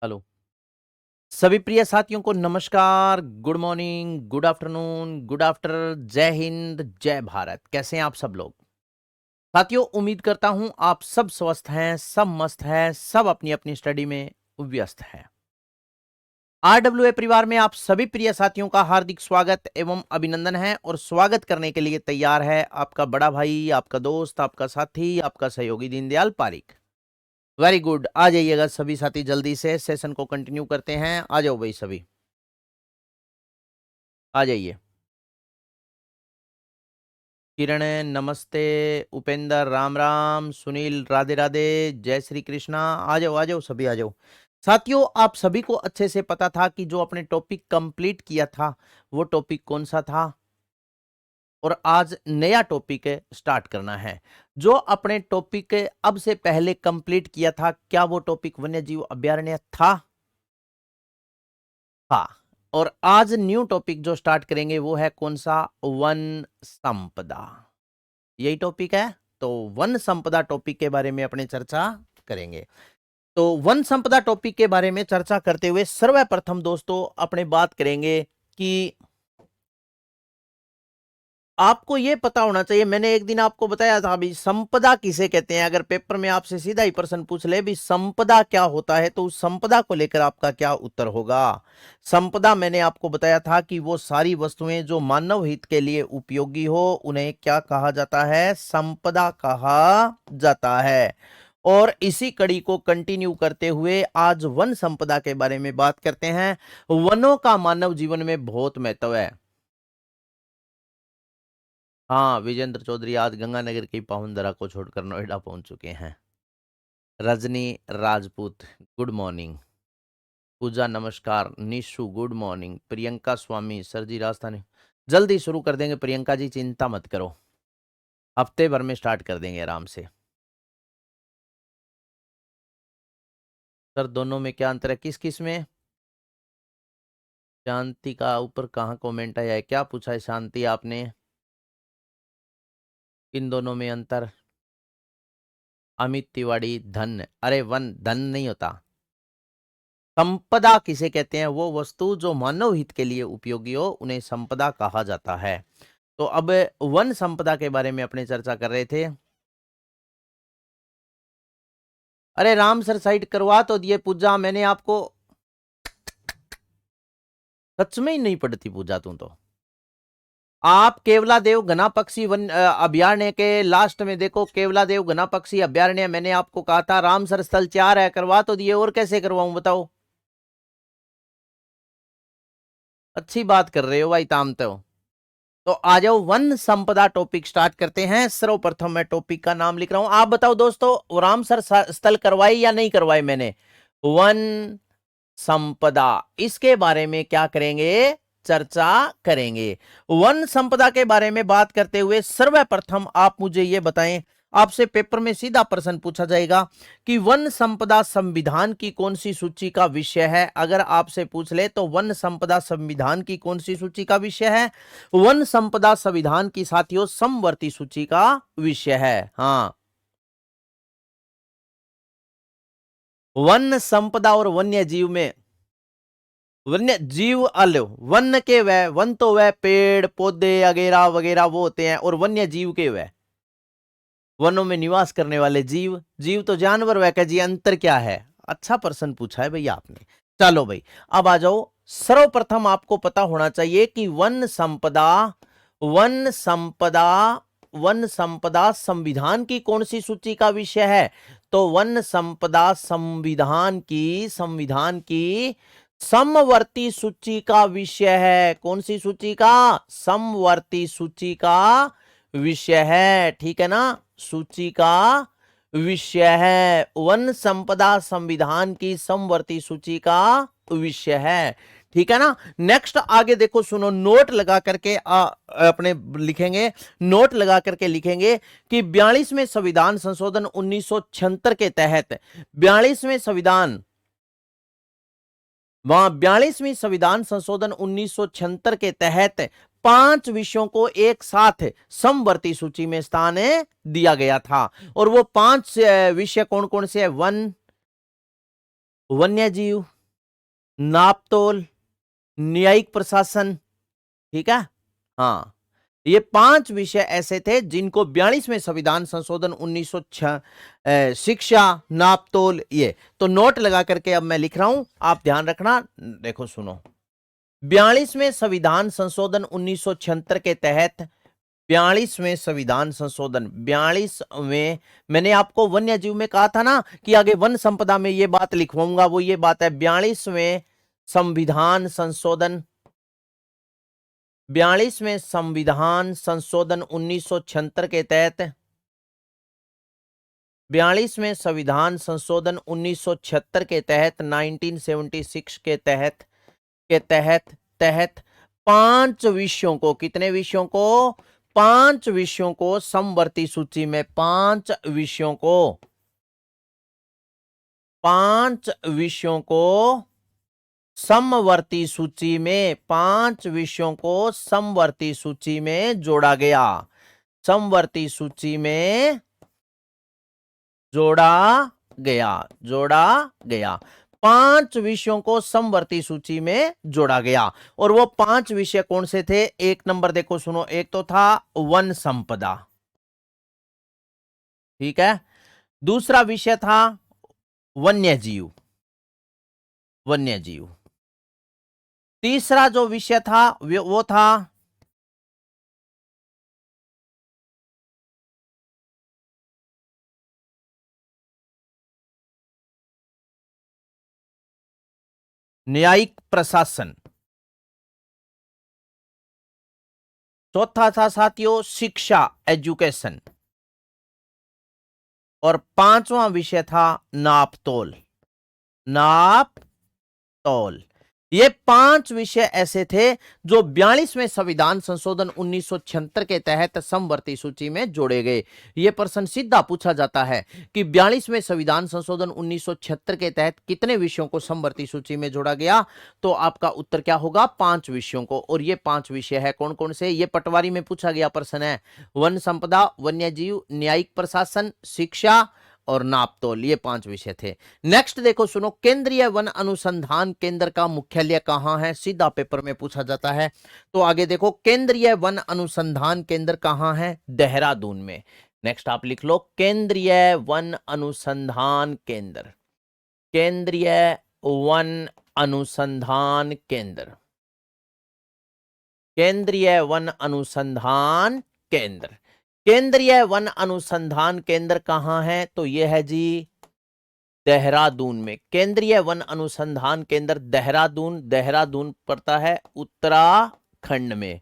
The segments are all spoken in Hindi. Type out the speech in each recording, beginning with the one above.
हेलो। सभी प्रिय साथियों को नमस्कार, good morning, good afternoon, good after, जय हिंद, जय भारत। कैसे हैं आप सब लोग? साथियों, उम्मीद करता हूं आप सब स्वस्थ हैं, सब मस्त हैं, सब अपनी अपनी स्टडी में व्यस्त हैं। आरडब्ल्यूए परिवार में आप सभी प्रिय साथियों का हार्दिक स्वागत एवं अभिनंदन है और स्वागत करने के लिए तैयार है आपका बड़ा भाई, आपका दोस्त, आपका साथी, आपका सहयोगी दीनदयाल पारिक। वेरी गुड, आ जाइएगा सभी साथी, जल्दी से सेशन को कंटिन्यू करते हैं। आ जाओ भाई, सभी आ जाइए। किरण नमस्ते, उपेंद्र राम राम, सुनील राधे राधे, जय श्री कृष्णा। आ जाओ सभी आ जाओ। साथियों, आप सभी को अच्छे से पता था कि जो आपने टॉपिक कंप्लीट किया था वो टॉपिक कौन सा था, और आज नया टॉपिक स्टार्ट करना है। जो अपने टॉपिक अब से पहले कंप्लीट किया था, क्या वो टॉपिक वन्य जीव अभ्यारण्य था? हाँ। और आज न्यू टॉपिक जो स्टार्ट करेंगे वो है कौन सा? वन संपदा। यही टॉपिक है। तो वन संपदा टॉपिक के बारे में अपने चर्चा करेंगे। तो वन संपदा टॉपिक के बारे में चर्चा करते हुए सर्वप्रथम दोस्तों अपने बात करेंगे कि आपको यह पता होना चाहिए। मैंने एक दिन आपको बताया था भी संपदा किसे कहते हैं। अगर पेपर में आपसे सीधा ही प्रश्न पूछ ले भी संपदा क्या होता है, तो उस संपदा को लेकर आपका क्या उत्तर होगा? संपदा मैंने आपको बताया था कि वो सारी वस्तुएं जो मानव हित के लिए उपयोगी हो उन्हें क्या कहा जाता है? संपदा कहा जाता है। और इसी कड़ी को कंटिन्यू करते हुए आज वन संपदा के बारे में बात करते हैं। वनों का मानव जीवन में बहुत महत्व है। हाँ, विजेंद्र चौधरी आज गंगानगर की पावन धरा को छोड़कर नोएडा पहुंच चुके हैं। रजनी राजपूत गुड मॉर्निंग, पूजा नमस्कार, निशु गुड मॉर्निंग, प्रियंका स्वामी सर जी राजस्थानी। जल्दी शुरू कर देंगे प्रियंका जी, चिंता मत करो, हफ्ते भर में स्टार्ट कर देंगे आराम से। सर दोनों में क्या अंतर है? किस किस में? शांति का ऊपर कहाँ कमेंट आया है? क्या पूछा है शांति आपने? इन दोनों में अंतर? अमित तिवारी धन, अरे वन धन नहीं होता। संपदा किसे कहते हैं? वो वस्तु जो मानव हित के लिए उपयोगी हो उन्हें संपदा कहा जाता है। तो अब वन संपदा के बारे में अपने चर्चा कर रहे थे। अरे राम सर साइड करवा तो दिए पूजा, मैंने आपको सच में ही नहीं पढ़ती पूजा तू तो। आप केवला देव घना पक्षी वन अभ्यारण्य के लास्ट में देखो, केवला देव घना पक्षी अभ्यारण्य, मैंने आपको कहा था राम सर स्थल 4 है, करवा तो दिए, और कैसे करवाऊं बताओ? अच्छी बात कर रहे हो भाई तामते हो। तो आ जाओ वन संपदा टॉपिक स्टार्ट करते हैं। सर्वप्रथम मैं टॉपिक का नाम लिख रहा हूं, आप बताओ दोस्तों, राम सर स्थल करवाई या नहीं करवाई मैंने? वन संपदा, इसके बारे में क्या करेंगे? चर्चा करेंगे। वन संपदा के बारे में बात करते हुए सर्वप्रथम आप मुझे यह बताएं, आपसे पेपर में सीधा प्रश्न पूछा जाएगा कि वन संपदा संविधान की कौन सी सूची का विषय है। अगर आपसे पूछ ले तो वन संपदा संविधान की कौन सी सूची का विषय है? वन संपदा संविधान की साथियों समवर्ती सूची का विषय है। हाँ, वन संपदा और वन्य जीव में, वन्य जीव अलग, वन के वह, वन तो वह पेड़ पौधे वगैरह वगैरह वो होते हैं, और वन्य जीव के वह वनों में निवास करने वाले जीव। जीव तो जानवर वह का जी, अंतर क्या है? अच्छा प्रश्न पूछा है भैया आपने। चलो भाई, अब आ जाओ। सर्वप्रथम आपको पता होना चाहिए कि वन संपदा, वन संपदा, वन संपदा संविधान की कौन सी सूची का विषय है? तो वन संपदा संविधान की, संविधान की समवर्ती सूची का विषय है। कौन सी सूची का? समवर्ती सूची का विषय है, ठीक है ना? सूची का विषय है, वन संपदा संविधान की समवर्ती सूची का विषय है, ठीक है ना? नेक्स्ट आगे देखो, सुनो, नोट लगा करके अपने लिखेंगे, नोट लगा करके लिखेंगे कि 42वें संविधान संशोधन 1976 के तहत, 42वें संविधान, वहां 42वीं संविधान संशोधन 1976 के तहत 5 विषयों को एक साथ समवर्ती सूची में स्थान दिया गया था। और वो 5 विषय कौन कौन से है? वन, वन्य जीव, नापतोल, न्यायिक प्रशासन, ठीक है। हाँ, ये 5 विषय ऐसे थे जिनको 42वें संविधान संशोधन 1906 शिक्षा, नापतोल, ये तो नोट लगा करके अब मैं लिख रहा हूं, आप ध्यान रखना। देखो सुनो, 42वें संविधान संशोधन 1976 के तहत 42वें संविधान संशोधन 42वें, मैंने आपको वन्य जीव में कहा था ना कि आगे वन संपदा में ये बात लिखवाऊंगा, वो ये बात है 42वें संविधान संशोधन, 42वें संविधान संशोधन 1976 के तहत, 42वें संविधान संशोधन 1976 के तहत 1976 के तहत 5 विषयों को, कितने विषयों को, 5 विषयों को समवर्ती सूची में, 5 विषयों को, 5 विषयों को समवर्ती सूची में, 5 विषयों को समवर्ती सूची में जोड़ा गया, समवर्ती सूची में जोड़ा गया 5 विषयों को समवर्ती सूची में जोड़ा गया। और वो 5 विषय कौन से थे? एक नंबर देखो सुनो, एक तो था वन संपदा, ठीक है। दूसरा विषय था वन्य जीव, तीसरा जो विषय था वो था न्यायिक प्रशासन, चौथा था साथियों शिक्षा, एजुकेशन, और 5वां विषय था नापतोल। ये 5 विषय ऐसे थे जो 42वें संविधान संशोधन 1976 के तहत समवर्ती सूची में जोड़े गए। ये प्रश्न सीधा पूछा जाता है कि 42वें संविधान संशोधन 1976 के तहत कितने विषयों को समवर्ती सूची में जोड़ा गया, तो आपका उत्तर क्या होगा? 5 विषयों को। और ये 5 विषय है कौन कौन से? ये पटवारी में पूछा गया प्रश्न है। वन संपदा, वन्य जीव, न्यायिक प्रशासन, शिक्षा और नापतोल, ये 5 विषय थे। नेक्स्ट देखो सुनो, केंद्रीय वन अनुसंधान केंद्र का मुख्यालय कहां है? सीधा पेपर में पूछा जाता है। तो आगे देखो, केंद्रीय वन अनुसंधान केंद्र कहां है? देहरादून में। नेक्स्ट आप लिख लो, केंद्रीय वन अनुसंधान केंद्र, केंद्रीय वन अनुसंधान केंद्र, केंद्रीय वन अनुसंधान केंद्र, केंद्रीय वन अनुसंधान केंद्र कहां है? तो यह है जी देहरादून में। केंद्रीय वन अनुसंधान केंद्र देहरादून पड़ता है उत्तराखंड में।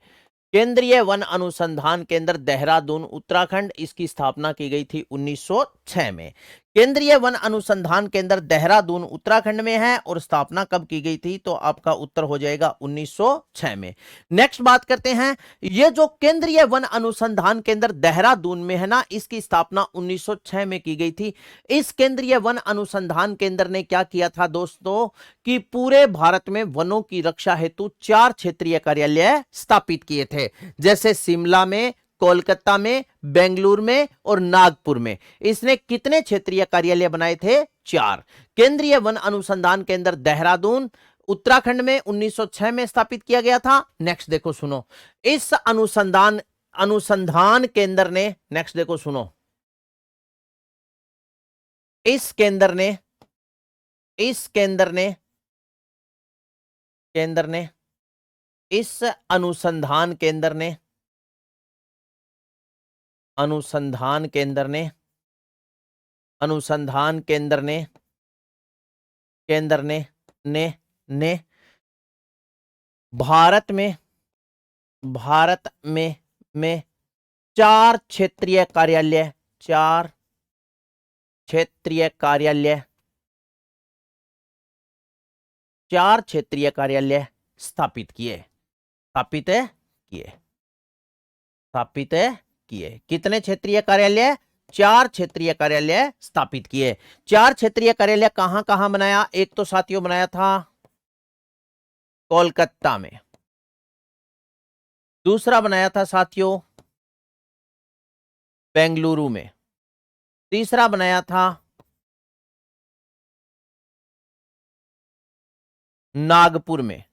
केंद्रीय वन अनुसंधान केंद्र देहरादून उत्तराखंड, इसकी स्थापना की गई थी 1906 में। केंद्रीय वन अनुसंधान केंद्र देहरादून उत्तराखंड में है और स्थापना कब की गई थी? तो आपका उत्तर हो जाएगा 1906 में। नेक्स्ट बात करते हैं, ये जो केंद्रीय वन अनुसंधान केंद्र देहरादून में है ना, इसकी स्थापना 1906 में की गई थी। इस केंद्रीय वन अनुसंधान केंद्र ने क्या किया था दोस्तों कि पूरे भारत में वनों की रक्षा हेतु 4 क्षेत्रीय कार्यालय स्थापित किए थे, जैसे शिमला में, कोलकाता में, बेंगलुरु में और नागपुर में। इसने कितने क्षेत्रीय कार्यालय बनाए थे? 4। केंद्रीय वन अनुसंधान केंद्र देहरादून उत्तराखंड में 1906 में स्थापित किया गया था। नेक्स्ट देखो सुनो, इस अनुसंधान केंद्र ने, नेक्स्ट देखो सुनो, इस केंद्र ने इस अनुसंधान केंद्र ने भारत में 4 क्षेत्रीय कार्यालय, 4 क्षेत्रीय कार्यालय स्थापित किए। कितने क्षेत्रीय कार्यालय? 4 क्षेत्रीय कार्यालय स्थापित किए। 4 क्षेत्रीय कार्यालय कहां कहां बनाया? एक तो साथियों बनाया था कोलकाता में, दूसरा बनाया था साथियों बेंगलुरु में, तीसरा बनाया था नागपुर में।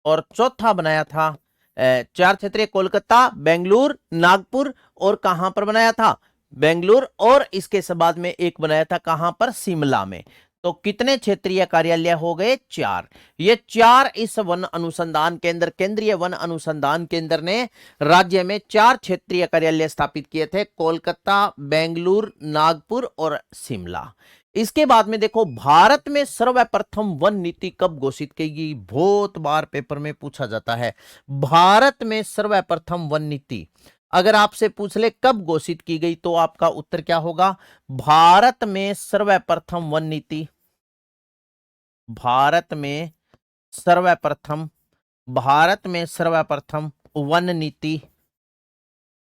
और चौथा बनाया था 4 क्षेत्रीय कोलकाता, बेंगलुरु, नागपुर, और कहां पर बनाया था? बेंगलुरु। और इसके बाद में एक बनाया था कहां पर? शिमला में। तो कितने क्षेत्रीय कार्यालय हो गए? 4। ये 4 इस वन अनुसंधान केंद्र, केंद्रीय वन अनुसंधान केंद्र ने राज्य में 4 क्षेत्रीय कार्यालय स्थापित किए थे, कोलकाता, बेंगलुरु, नागपुर और शिमला। इसके बाद में देखो, भारत में सर्वप्रथम वन नीति कब घोषित की गई? बहुत बार पेपर में पूछा जाता है। भारत में सर्वप्रथम वन नीति अगर आपसे पूछ ले कब घोषित की गई, तो आपका उत्तर क्या होगा? भारत में सर्वप्रथम वन नीति, भारत में सर्वप्रथम, भारत में सर्वप्रथम वन नीति,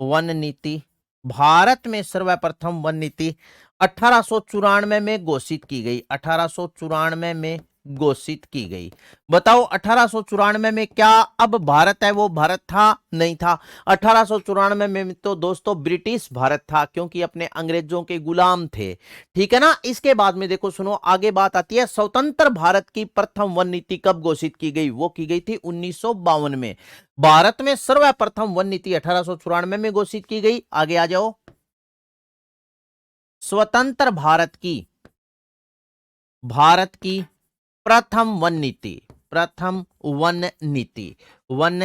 वन नीति, भारत में सर्वप्रथम वन नीति 1894 में घोषित की गई। 1894 में घोषित की गई। बताओ 1894 में क्या अब भारत है वो भारत था? नहीं था। 1894 में तो दोस्तों ब्रिटिश भारत था, क्योंकि अपने अंग्रेजों के गुलाम थे। ठीक है ना। इसके बाद में देखो, सुनो, आगे बात आती है, स्वतंत्र भारत की प्रथम वन नीति कब घोषित की गई? वो की गई थी 1952 में। भारत में सर्वप्रथम वन नीति 1894 में घोषित की गई। आगे आ जाओ। स्वतंत्र भारत की प्रथम वन नीति, प्रथम वन नीति, वन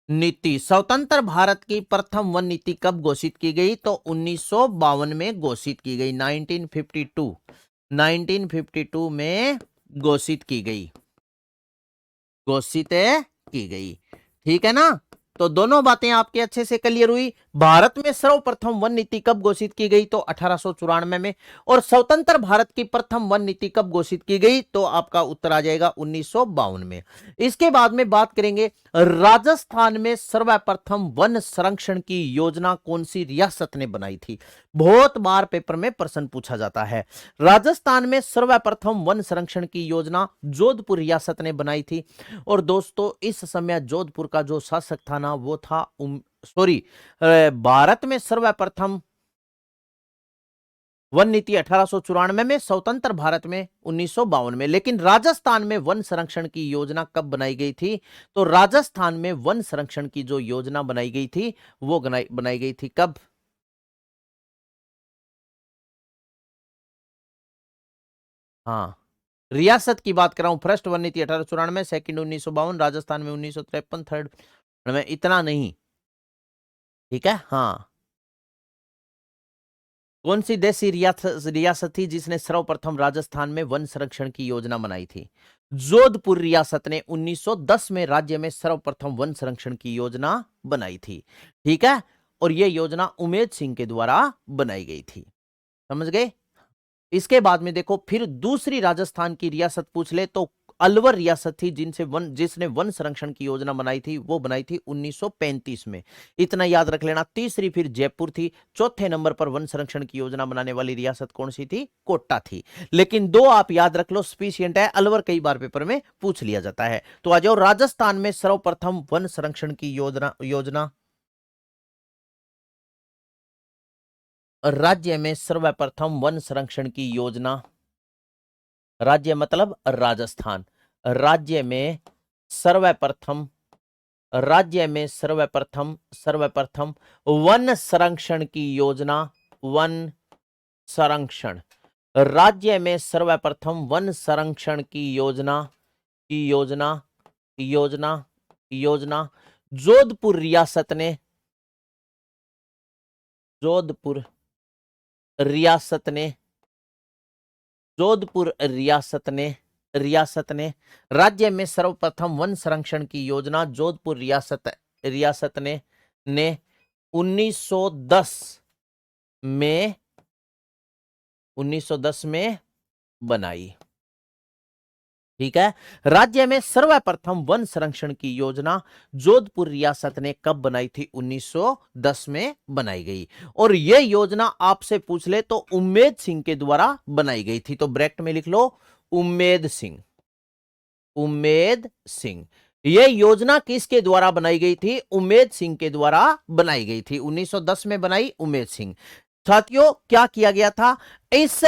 नीति, स्वतंत्र भारत की प्रथम वन नीति कब घोषित की गई? तो 1952 में घोषित की गई। 1952 में घोषित की गई, घोषित की गई। ठीक है ना। तो दोनों बातें आपके अच्छे से क्लियर हुई। भारत में सर्वप्रथम वन नीति कब घोषित की गई? तो 1894 में। और स्वतंत्र भारत की प्रथम वन नीति कब घोषित की गई? तो आपका उत्तर आ जाएगा 1952 में। इसके बाद में बात करेंगे, राजस्थान में सर्वप्रथम वन संरक्षण की योजना कौन सी रियासत ने बनाई थी? बहुत बार पेपर में प्रश्न पूछा जाता है। राजस्थान में सर्वप्रथम वन संरक्षण की योजना जोधपुर रियासत ने बनाई थी। और दोस्तों इस समय जोधपुर का जो शासक था ना, वो था भारत में सर्वप्रथम वन नीति 1894 में, स्वतंत्र भारत में 1952 में। लेकिन राजस्थान में वन संरक्षण की योजना कब बनाई गई थी? तो राजस्थान में वन संरक्षण की जो योजना बनाई गई थी, वो बनाई गई थी कब? हाँ, रियासत की बात कर रहा हूं। फर्स्ट वन नीति 1894, सेकंड 1952, राजस्थान में 1953, थर्ड में इतना नहीं। ठीक है। हाँ, कौन सी देशी रियासत थी जिसने सर्वप्रथम राजस्थान में वन संरक्षण की योजना बनाई थी? जोधपुर रियासत ने 1910 में राज्य में सर्वप्रथम वन संरक्षण की योजना बनाई थी। ठीक है। और यह योजना उमेद सिंह के द्वारा बनाई गई थी। समझ गए। इसके बाद में देखो, फिर दूसरी राजस्थान की रियासत पूछ ले तो अलवर रियासत थी जिसने वन संरक्षण की योजना बनाई थी, वो बनाई थी 1935 में। इतना याद रख लेना। तीसरी फिर जयपुर थी। चौथे नंबर पर वन संरक्षण की योजना बनाने वाली रियासत कौन सी थी? कोटा थी। लेकिन दो आप याद रख लो, स्पीशियंट है। अलवर कई बार पेपर में पूछ लिया जाता है। तो आ जाओ, राजस्थान में सर्वप्रथम वन संरक्षण की योजना राज्य में सर्वप्रथम वन संरक्षण की योजना, राज्य मतलब राजस्थान, राज्य में सर्वप्रथम सर्वप्रथम वन संरक्षण की योजना, वन संरक्षण, राज्य में सर्वप्रथम वन संरक्षण की योजना जोधपुर रियासत ने, जोधपुर रियासत ने राज्य में सर्वप्रथम वन संरक्षण की योजना जोधपुर रियासत ने 1910 में बनाई। ठीक है। राज्य में सर्वप्रथम वन संरक्षण की योजना जोधपुर रियासत ने कब बनाई थी? 1910 में बनाई गई। और यह योजना आपसे पूछ ले तो उम्मेद सिंह के द्वारा बनाई गई थी। तो ब्रैकेट में लिख लो उम्मेद सिंह। उम्मेद सिंह। यह योजना किसके द्वारा बनाई गई थी? उम्मेद सिंह के द्वारा बनाई गई थी। 1910 में बनाई उम्मेद सिंह। साथियों क्या किया गया था? इस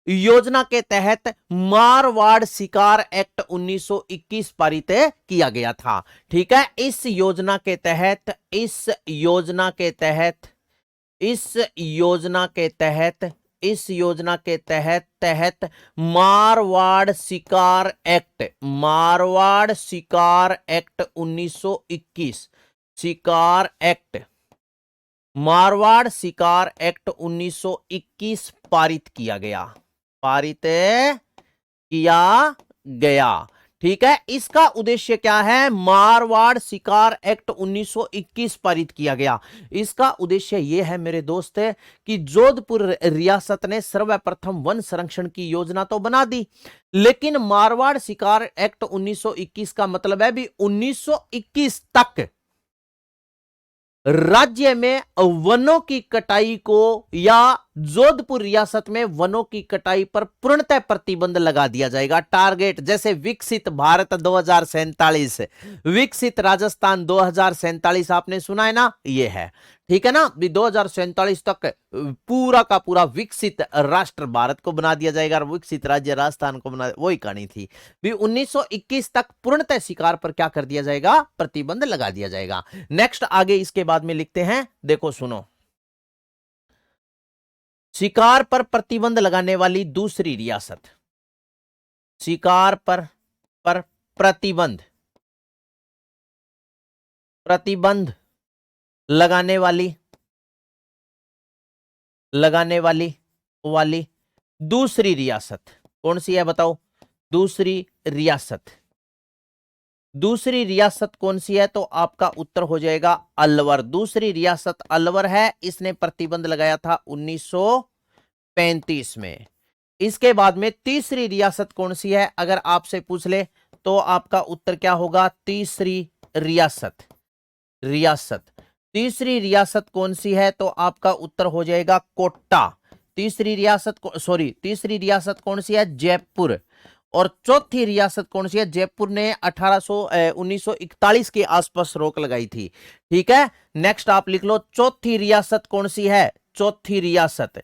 योजना के तहत मारवाड़ शिकार एक्ट 1921 पारित किया गया था। ठीक है, इस योजना के तहत मारवाड़ शिकार एक्ट 1921 मारवाड़ शिकार एक्ट 1921 पारित किया गया। ठीक है, इसका उद्देश्य क्या है? मारवाड़ शिकार एक्ट 1921 पारित किया गया। इसका उद्देश्य यह है मेरे दोस्त कि जोधपुर रियासत ने सर्वप्रथम वन संरक्षण की योजना तो बना दी, लेकिन मारवाड़ शिकार एक्ट 1921 का मतलब है भी 1921 तक राज्य में वनों की कटाई को या जोधपुर रियासत में वनों की कटाई पर पूर्णतः प्रतिबंध लगा दिया जाएगा। टारगेट जैसे विकसित भारत 2047, विकसित राजस्थान 2047 आपने सुना है ना, ये है। ठीक है ना, 2047 तक पूरा का पूरा विकसित राष्ट्र भारत को बना दिया जाएगा और विकसित राज्य राजस्थान को बना, वही कहानी थी भी। 1921 तक पूर्णतः शिकार पर क्या कर दिया जाएगा? प्रतिबंध लगा दिया जाएगा। नेक्स्ट आगे इसके बाद में लिखते हैं, देखो सुनो, शिकार पर प्रतिबंध लगाने वाली दूसरी रियासत, शिकार पर प्रतिबंध लगाने वाली दूसरी रियासत कौन सी है बताओ? दूसरी रियासत कौन सी है? तो आपका उत्तर हो जाएगा अलवर। दूसरी रियासत अलवर है, इसने प्रतिबंध लगाया था 1935 में। इसके बाद में तीसरी रियासत कौन सी है अगर आपसे पूछ ले तो आपका उत्तर क्या होगा? तीसरी रियासत कौन सी है? तो आपका उत्तर हो जाएगा कोटा। तीसरी रियासत कौन सी है? जयपुर। और चौथी रियासत कौन सी है? जयपुर ने 1941 के आसपास रोक लगाई थी। ठीक है, नेक्स्ट आप लिख लो, चौथी रियासत कौन सी है? चौथी रियासत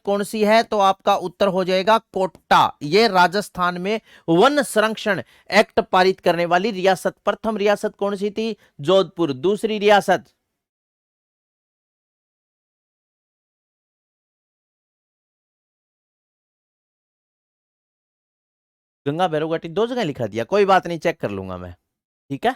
कौन सी है? तो आपका उत्तर हो जाएगा कोटा। ये राजस्थान में वन संरक्षण एक्ट पारित करने वाली रियासत। प्रथम रियासत कौन सी थी? जोधपुर। दूसरी रियासत गंगा भैरव घाटी, दो जगह लिखा दिया, कोई बात नहीं, चेक कर लूंगा मैं। ठीक है,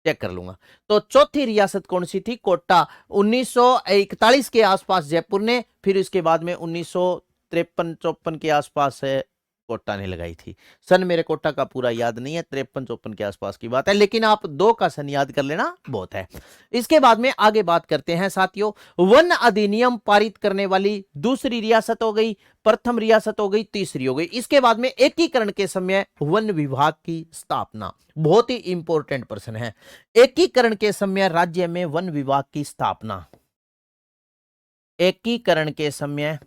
चेक कर लूंगा। तो चौथी रियासत कौन सी थी? कोटा। 1941 के आसपास जयपुर ने, फिर इसके बाद में 1953-54 के आसपास कोटा ने लगाई थी। सन मेरे कोटा का पूरा याद नहीं है, 53-54 के आसपास की बात है, लेकिन आप 2 का सन याद कर लेना बहुत है। इसके बाद में आगे बात करते हैं साथियों, वन अधिनियम पारित करने वाली दूसरी रियासत हो गई, प्रथम रियासत हो गई, तीसरी हो गई। इसके बाद में एकीकरण के समय वन विभाग की स्थापना, बहुत ही इंपॉर्टेंट प्रश्न है। एकीकरण के समय राज्य में वन विभाग की स्थापना, एकीकरण के समय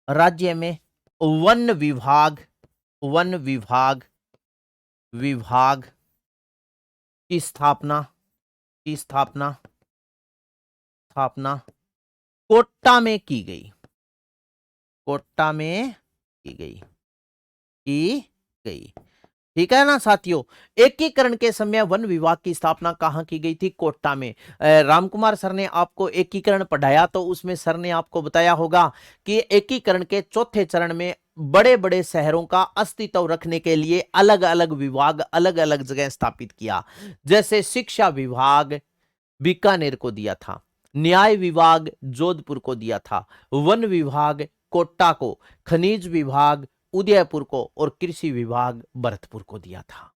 राज्य में वन विभाग की स्थापना कोटा में की गई। ठीक है ना साथियों, एकीकरण के समय वन विभाग की स्थापना कहां की गई थी? कोटा में। रामकुमार सर ने आपको एकीकरण पढ़ाया तो उसमें सर ने आपको बताया होगा कि एकीकरण के चौथे चरण में बड़े बड़े शहरों का अस्तित्व रखने के लिए अलग अलग विभाग अलग अलग जगह स्थापित किया। जैसे शिक्षा विभाग बीकानेर को दिया था, न्याय विभाग जोधपुर को दिया था, वन विभाग कोटा को, खनिज विभाग उदयपुर को और कृषि विभाग भरतपुर को दिया था।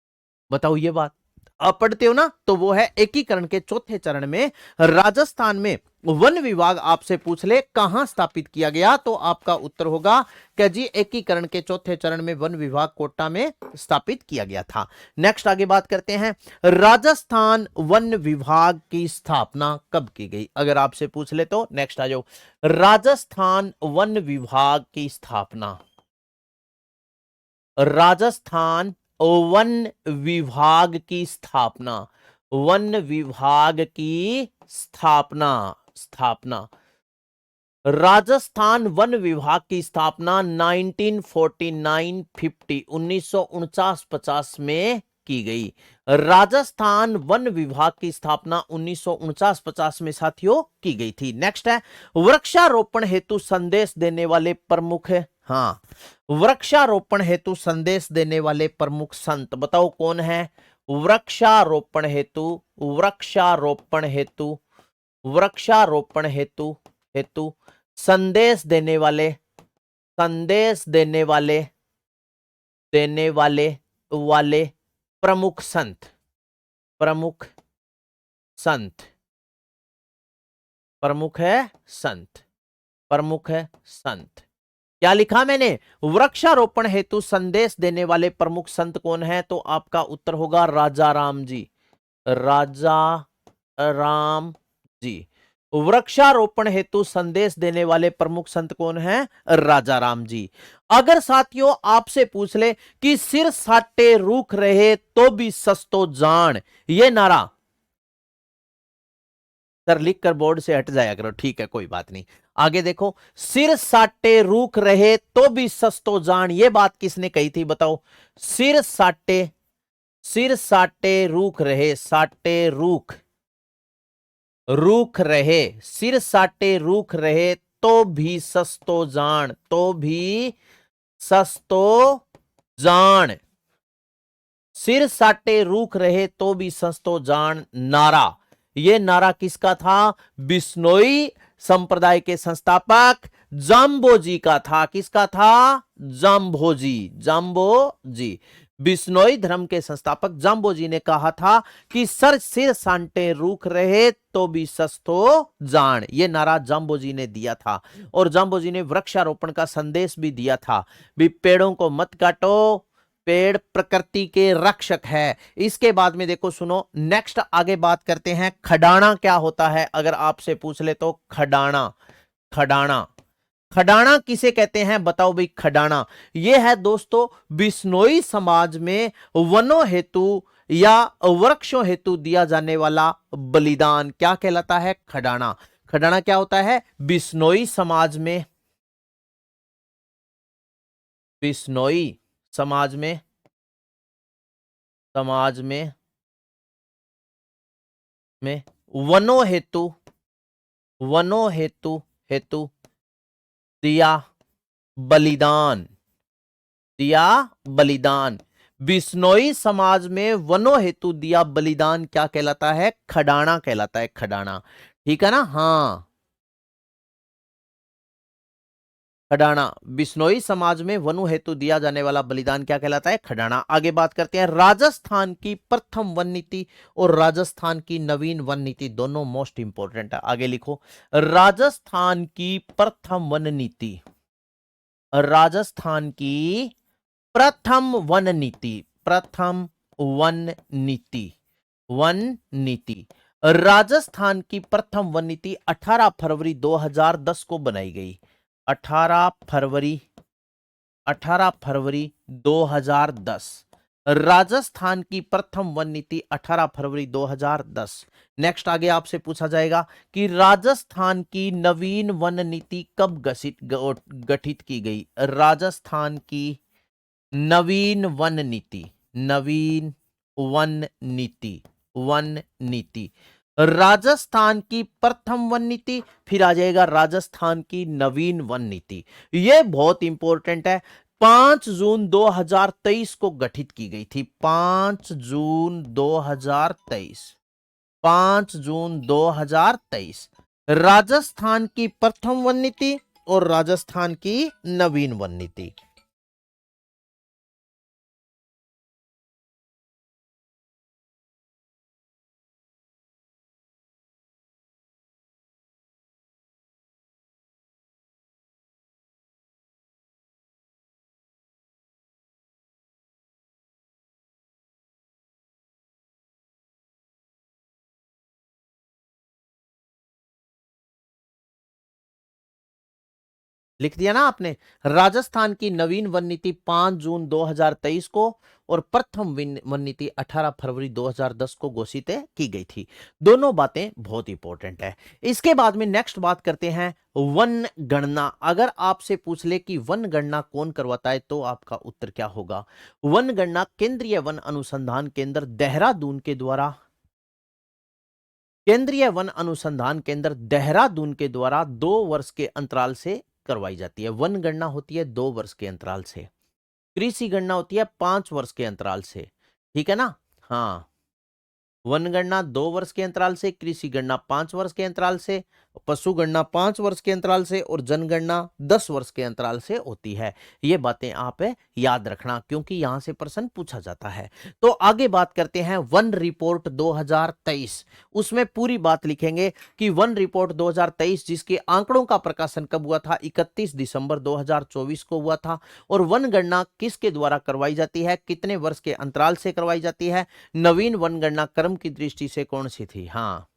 बताओ ये बात आप पढ़ते हो ना, तो वो है एकीकरण के चौथे चरण में राजस्थान में वन विभाग आपसे पूछ ले कहां स्थापित किया गया, तो आपका उत्तर होगा कि जी एकीकरण के चौथे चरण में वन विभाग कोटा में स्थापित किया गया था। नेक्स्ट आगे बात करते हैं, राजस्थान वन विभाग की स्थापना कब की गई? अगर आपसे पूछ ले तो नेक्स्ट आ जाओ, राजस्थान वन विभाग की स्थापना, राजस्थान वन विभाग की स्थापना, वन विभाग की स्थापना, स्थापना। राजस्थान वन विभाग की स्थापना 1949-50 1949-50 में की गई। राजस्थान वन विभाग की स्थापना 1949-50 में साथियों की गई थी। नेक्स्ट है वृक्षारोपण हेतु संदेश देने वाले प्रमुख, हाँ, वृक्षारोपण हेतु संदेश देने वाले प्रमुख संत बताओ कौन है? वृक्षारोपण हेतु, वृक्षारोपण हेतु, वृक्षारोपण हेतु, हेतु संदेश देने वाले, संदेश देने वाले, देने वाले वाले प्रमुख संत, प्रमुख संत, प्रमुख है संत, प्रमुख है संत। क्या लिखा मैंने? वृक्षारोपण हेतु संदेश देने वाले प्रमुख संत कौन है? तो आपका उत्तर होगा राजा राम जी, राजा राम जी। वृक्षारोपण हेतु संदेश देने वाले प्रमुख संत कौन है? राजा राम जी। अगर साथियों आपसे पूछ ले कि सिर साटे रूख रहे तो भी सस्तो जान, ये नारा सर लिख कर बोर्ड से हट जाया करो, ठीक है कोई बात नहीं। आगे देखो, सिर साटे रूख रहे तो भी सस्तो जान, ये बात किसने कही थी बताओ? सिर साटे, सिर साटे रूख रहे, साटे रूख, रूख रहे, सिर साटे रूख रहे तो भी सस्तो जान, तो भी सस्तो जान, सिर साटे रूख रहे तो भी सस्तो जान नारा, ये नारा किसका था? बिश्नोई संप्रदाय के संस्थापक जाम्बोजी का था। किसका था? जाम्बोजी, जाम्बोजी। बिश्नोई धर्म के संस्थापक जाम्बोजी ने कहा था कि सर सिर सांटे रूख रहे तो भी सस्तो जान, ये नारा जाम्बोजी ने दिया था। और जाम्बोजी ने वृक्षारोपण का संदेश भी दिया था, भी पेड़ों को मत काटो, पेड़ प्रकृति के रक्षक है। इसके बाद में देखो सुनो, नेक्स्ट आगे बात करते हैं खडाना क्या होता है, अगर आपसे पूछ ले तो खडाना, खडाना, खडाना किसे कहते हैं बताओ भाई? खडाना ये है दोस्तों बिश्नोई समाज में वनों हेतु या वृक्षों हेतु दिया जाने वाला बलिदान, क्या कहलाता है? खडाना। खडाना क्या होता है? बिश्नोई समाज में, बिश्नोई समाज में, समाज में वनों हेतु, वनों हेतु, हेतु दिया बलिदान, दिया बलिदान। बिश्नोई समाज में वनों हेतु दिया बलिदान क्या कहलाता है? खडाना कहलाता है, खडाना। ठीक है ना? हाँ, खडाना। बिश्नोई समाज में वनु हेतु दिया जाने वाला बलिदान क्या कहलाता है? खडाना। आगे बात करते हैं राजस्थान की प्रथम वन नीति और राजस्थान की नवीन वन नीति, दोनों मोस्ट इंपोर्टेंट है। आगे लिखो, राजस्थान की प्रथम वन नीति, राजस्थान की प्रथम वन नीति, प्रथम वन नीति, वन नीति। राजस्थान की प्रथम वन नीति 18 फरवरी 2010 को बनाई गई। 18 फरवरी, 18 फरवरी 2010 राजस्थान की प्रथम वन नीति 18 फरवरी 2010। नेक्स्ट आगे आपसे पूछा जाएगा कि राजस्थान की नवीन वन नीति कब गठित की गई? राजस्थान की नवीन वन नीति, नवीन वन नीति, वन नीति। राजस्थान की प्रथम वन नीति, फिर आ जाएगा राजस्थान की नवीन वन नीति। यह बहुत इंपॉर्टेंट है। 5 जून 2023 को गठित की गई थी। 5 जून 2023, 5 जून 2023 राजस्थान की प्रथम वन नीति और राजस्थान की नवीन वन नीति। लिख दिया ना आपने। राजस्थान की नवीन वन नीति 5 जून 2023 को और प्रथम वन नीति 18 फरवरी 2010 को घोषित की गई थी। दोनों बातें बहुत इंपॉर्टेंट है। इसके बाद में नेक्स्ट बात करते हैं वन गणना। अगर आपसे पूछ ले कि वन गणना कौन करवाता है तो आपका उत्तर क्या होगा? वन गणना केंद्रीय वन अनुसंधान केंद्र देहरादून के द्वारा, केंद्रीय वन अनुसंधान केंद्र देहरादून के द्वारा 2 वर्ष के अंतराल से करवाई जाती है। वन गणना होती है 2 वर्ष के अंतराल से, कृषि गणना होती है 5 वर्ष के अंतराल से, ठीक है ना? हाँ, वन गणना 2 वर्ष के अंतराल से, कृषि गणना 5 वर्ष के अंतराल से, पशु गणना 5 वर्ष के अंतराल से और जनगणना 10 वर्ष के अंतराल से होती है। ये बातें आप याद रखना क्योंकि यहां से प्रश्न पूछा जाता है। तो आगे बात करते हैं वन रिपोर्ट 2023। उसमें पूरी बात लिखेंगे कि वन रिपोर्ट 2023 जिसके आंकड़ों का प्रकाशन कब हुआ था? 31 दिसंबर 2024 को हुआ था। और वन गणना किसके द्वारा करवाई जाती है? कितने वर्ष के अंतराल से करवाई जाती है? नवीन वन गणना क्रम की दृष्टि से कौन सी थी? हाँ,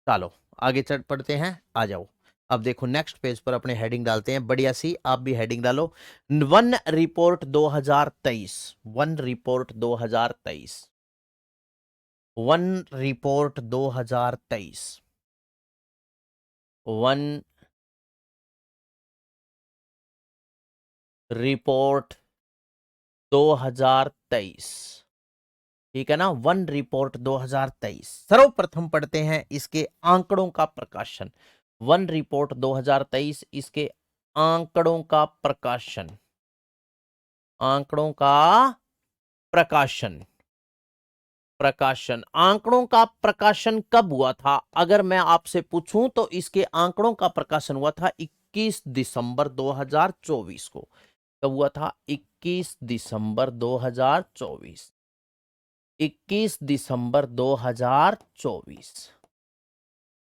चलो आगे चढ़ पढ़ते हैं, आ जाओ। अब देखो नेक्स्ट पेज पर अपने हेडिंग डालते हैं, बढ़िया सी आप भी हेडिंग डालो। One report 2023, one report 2023, one report 2023, one report 2023, ठीक है ना? वन रिपोर्ट 2023 सर्वप्रथम पढ़ते हैं इसके आंकड़ों का प्रकाशन। वन रिपोर्ट 2023 इसके आंकड़ों का प्रकाशन, आंकड़ों का प्रकाशन, प्रकाशन। आंकड़ों का प्रकाशन कब हुआ था? अगर मैं आपसे पूछूं तो इसके आंकड़ों का प्रकाशन हुआ था 21 दिसंबर 2024 को। कब हुआ था? 21 दिसंबर 2024, 21 दिसंबर 2024,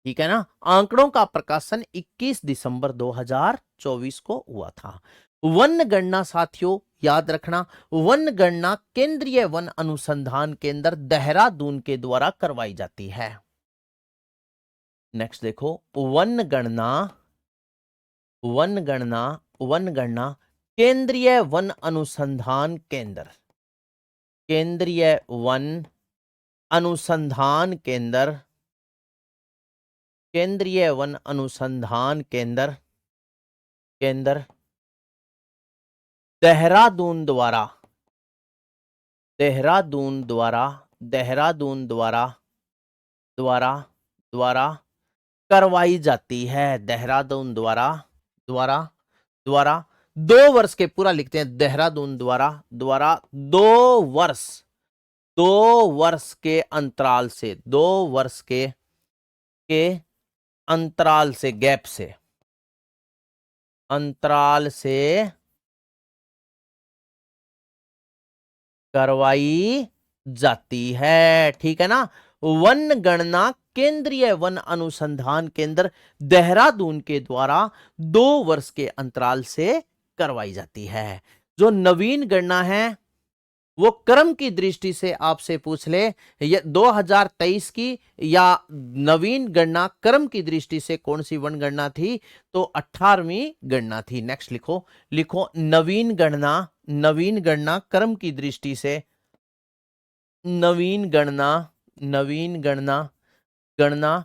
ठीक है ना? आंकड़ों का प्रकाशन 21 दिसंबर 2024 को हुआ था। वन गणना साथियों याद रखना, वन गणना केंद्रीय वन अनुसंधान केंद्र देहरादून के द्वारा करवाई जाती है। नेक्स्ट देखो, वन गणना, वन गणना, वन गणना केंद्रीय वन अनुसंधान केंद्र, केंद्रीय वन अनुसंधान केंद्र, केंद्रीय वन अनुसंधान केंद्र, केंद्र देहरादून द्वारा, देहरादून द्वारा, देहरादून द्वारा, द्वारा, द्वारा करवाई जाती है। देहरादून द्वारा, द्वारा, द्वारा 2 वर्ष के, पूरा लिखते हैं देहरादून द्वारा, द्वारा 2 वर्ष, 2 वर्ष के अंतराल से, 2 वर्ष के अंतराल से, गैप से, अंतराल से करवाई जाती है, ठीक है ना? वन गणना केंद्रीय वन अनुसंधान केंद्र देहरादून के द्वारा 2 वर्ष के अंतराल से करवाई जाती है। जो नवीन गणना है वो क्रम की दृष्टि से आपसे पूछ ले, ये 2023 की या नवीन गणना क्रम की दृष्टि से कौन सी वन गणना थी? तो 18वीं गणना थी। नेक्स्ट लिखो, लिखो नवीन गणना, नवीन गणना क्रम की दृष्टि से, नवीन गणना, नवीन गणना, गणना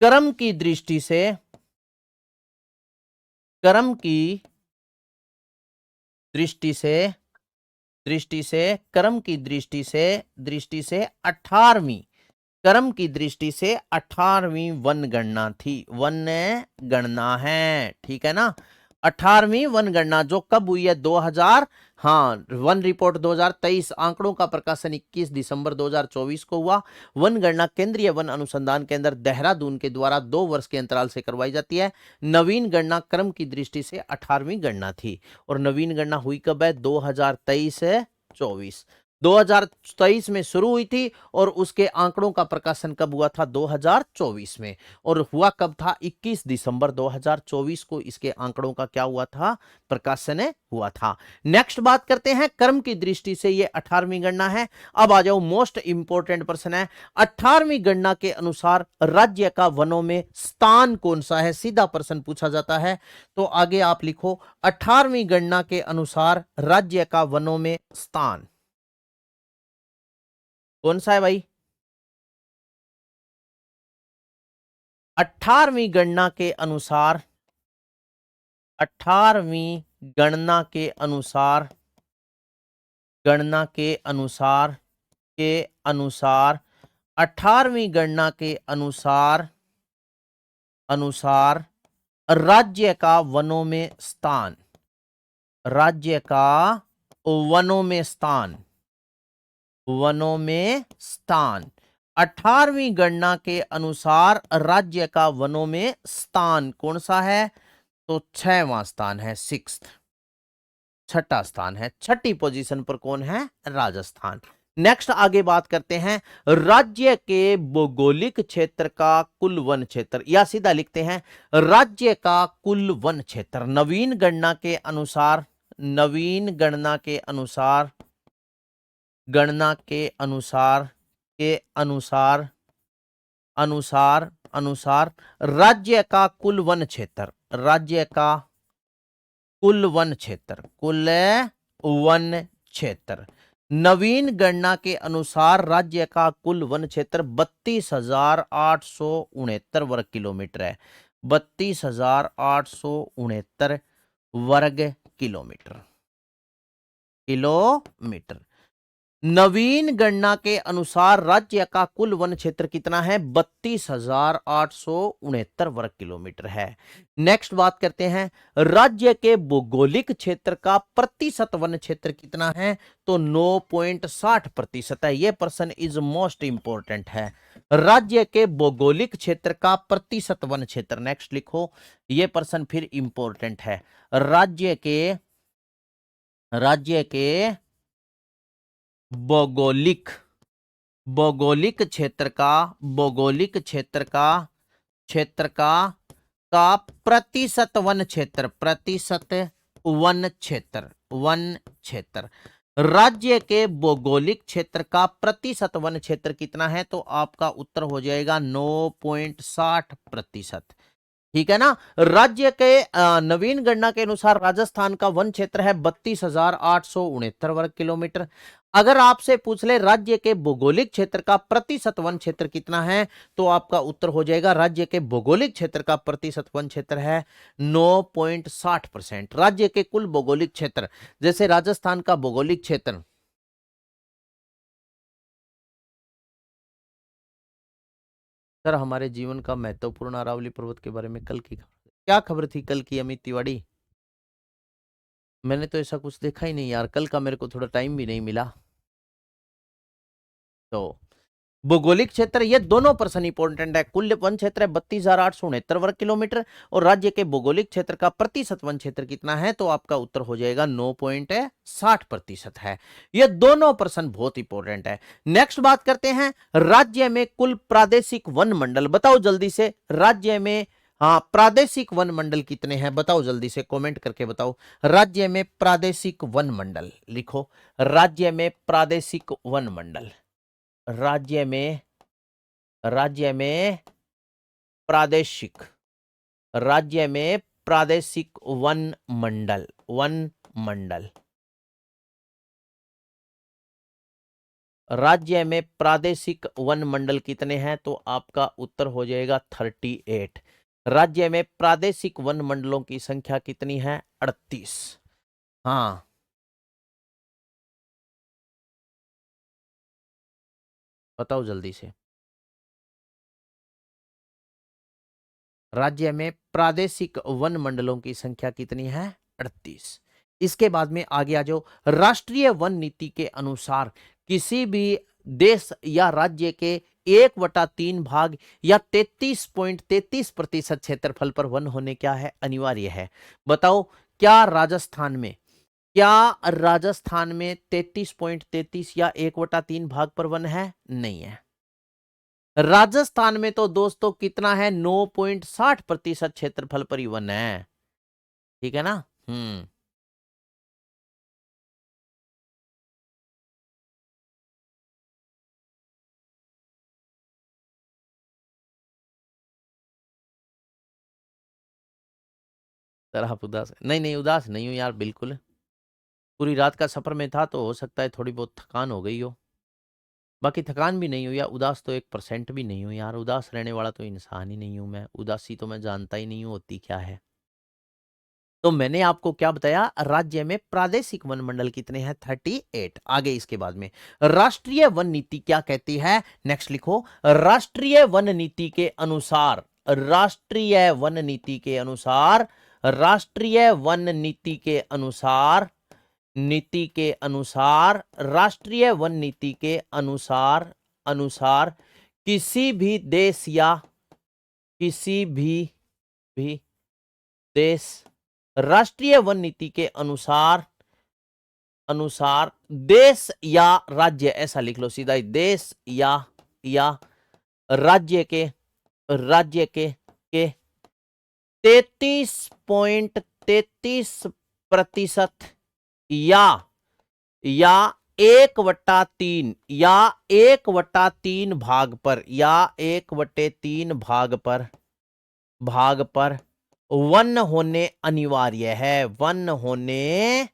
क्रम की दृष्टि से, क्रम की दृष्टि से, दृष्टि से, क्रम की दृष्टि से, दृष्टि से 18वीं, क्रम की दृष्टि से 18वीं वन गणना थी, वन गणना है, ठीक है ना? 18वीं वन गणना जो कब हुई है? 2000, हाँ, वन रिपोर्ट 2023 आंकड़ों का प्रकाशन 21 दिसंबर 2024 को हुआ। वन गणना केंद्रीय वन अनुसंधान केंद्र देहरादून के द्वारा 2 वर्ष के अंतराल से करवाई जाती है। नवीन गणना क्रम की दृष्टि से 18वीं गणना थी और नवीन गणना हुई कब है? 2023 से 24। 2023 में शुरू हुई थी और उसके आंकड़ों का प्रकाशन कब हुआ था? 2024 में। और हुआ कब था? 21 दिसंबर 2024 को इसके आंकड़ों का क्या हुआ था? प्रकाशन हुआ था। नेक्स्ट बात करते हैं, कर्म की दृष्टि से ये 18वीं गणना है। अब आ जाओ, मोस्ट इंपोर्टेंट प्रश्न है। 18वीं गणना के अनुसार राज्य का वनों में स्थान कौन सा है? सीधा प्रश्न पूछा जाता है। तो आगे आप लिखो, 18वीं गणना के अनुसार राज्य का वनों में स्थान कौन सा है भाई? 18वीं गणना के अनुसार, 18वीं गणना के अनुसार, गणना के अनुसार, के अनुसार, 18वीं गणना के अनुसार, अनुसार राज्य का वनों में स्थान, राज्य का वनों में स्थान, वनों में स्थान, 18वीं गणना के अनुसार राज्य का वनों में स्थान कौन सा है? तो 6वां स्थान है, 6th, छठा स्थान है। छठी पोजीशन पर कौन है? राजस्थान। नेक्स्ट आगे बात करते हैं, राज्य के भौगोलिक क्षेत्र का कुल वन क्षेत्र, या सीधा लिखते हैं राज्य का कुल वन क्षेत्र। नवीन गणना के अनुसार, नवीन गणना के अनुसार, गणना के अनुसार, के अनुसार, अनुसार, अनुसार राज्य का कुल वन क्षेत्र, राज्य का कुल वन क्षेत्र, कुल वन क्षेत्र, नवीन गणना के अनुसार राज्य का कुल वन क्षेत्र 32,869 वर्ग किलोमीटर है। 32,869 वर्ग किलोमीटर, किलोमीटर। नवीन गणना के अनुसार राज्य का कुल वन क्षेत्र कितना है? 32,869 वर्ग किलोमीटर है। नेक्स्ट बात करते हैं, राज्य के भौगोलिक क्षेत्र का प्रतिशत वन क्षेत्र कितना है? तो 9.60% है। यह प्रश्न इज मोस्ट इंपोर्टेंट है। राज्य के भौगोलिक क्षेत्र का प्रतिशत वन क्षेत्र, नेक्स्ट लिखो, यह प्रश्न फिर इंपोर्टेंट है। राज्य के भौगोलिक, भौगोलिक क्षेत्र का, भौगोलिक क्षेत्र का, क्षेत्र का प्रतिशत वन क्षेत्र, प्रतिशत वन क्षेत्र, वन क्षेत्र। राज्य के भौगोलिक क्षेत्र का प्रतिशत वन क्षेत्र कितना है? तो आपका उत्तर हो जाएगा 9.60%। ठीक है ना। राज्य के नवीन गणना के अनुसार राजस्थान का वन क्षेत्र है 32,869 वर्ग किलोमीटर। अगर आपसे पूछ ले राज्य के भौगोलिक क्षेत्र का प्रतिशत वन क्षेत्र कितना है, तो आपका उत्तर हो जाएगा, राज्य के भौगोलिक क्षेत्र का प्रतिशत वन क्षेत्र है 9.60%। राज्य के कुल भौगोलिक क्षेत्र, जैसे राजस्थान का भौगोलिक क्षेत्र, सर हमारे जीवन का महत्वपूर्ण अरावली पर्वत के बारे में कल की खबर, क्या खबर थी कल की अमित तिवारी? मैंने तो ऐसा कुछ देखा ही नहीं यार, कल का मेरे को थोड़ा टाइम भी नहीं मिला। तो भौगोलिक क्षेत्र, ये दोनों प्रश्न इंपॉर्टेंट है। कुल वन क्षेत्र है 32,869 वर्ग किलोमीटर और राज्य के भौगोलिक क्षेत्र का प्रतिशत वन क्षेत्र कितना है, तो आपका उत्तर हो जाएगा 9.60% है। ये दोनों प्रश्न बहुत इंपॉर्टेंट है। नेक्स्ट बात करते हैं, राज्य में कुल प्रादेशिक वन मंडल, बताओ जल्दी से, राज्य में हाँ प्रादेशिक वन मंडल कितने हैं? बताओ जल्दी से, कमेंट करके बताओ। राज्य में प्रादेशिक वन मंडल लिखो, राज्य में प्रादेशिक वन मंडल, राज्य में, राज्य में प्रादेशिक, राज्य में प्रादेशिक वन मंडल, वन मंडल, राज्य में प्रादेशिक वन मंडल कितने हैं? तो आपका उत्तर हो जाएगा 38। राज्य में प्रादेशिक वन मंडलों की संख्या कितनी है? 38। हाँ बताओ जल्दी से, राज्य में प्रादेशिक वन मंडलों की संख्या कितनी है? 38। इसके बाद में आगे आ जाओ, राष्ट्रीय वन नीति के अनुसार किसी भी देश या राज्य के 1/3 भाग या 33.33% क्षेत्रफल पर वन होने क्या है? अनिवार्य है। बताओ क्या राजस्थान में, क्या राजस्थान में 33.33 या 1/3 भाग पर वन है? नहीं है। राजस्थान में तो दोस्तों कितना है? 9.60% क्षेत्रफल पर ही वन है। ठीक है ना? सर आप उदास? नहीं नहीं, उदास नहीं हूं यार, बिल्कुल। पूरी रात का सफर में था तो हो सकता है थोड़ी बहुत थकान हो गई हो। बाकी थकान भी नहीं हुई, या उदास तो 1% भी नहीं हूं यार। उदास रहने वाला तो इंसान ही नहीं हूं मैं। उदासी तो मैं जानता ही नहीं हूं होती क्या है। तो मैंने आपको क्या बताया? राज्य में प्रादेशिक वन मंडल कितने हैं? 38। आगे इसके बाद में राष्ट्रीय वन नीति क्या कहती है? नेक्स्ट लिखो। राष्ट्रीय वन नीति के अनुसार, राष्ट्रीय वन नीति के अनुसार, राष्ट्रीय वन नीति के अनुसार, नीति के अनुसार, राष्ट्रीय वन नीति के अनुसार, अनुसार किसी भी देश या किसी भी देश, राष्ट्रीय वन नीति के अनुसार, अनुसार देश या राज्य, ऐसा लिख लो सीधा ही, देश या राज्य के, राज्य के 33.33% या 1/3 या 1/3 भाग पर, या 1/3 भाग पर वन होने अनिवार्य है। वन होने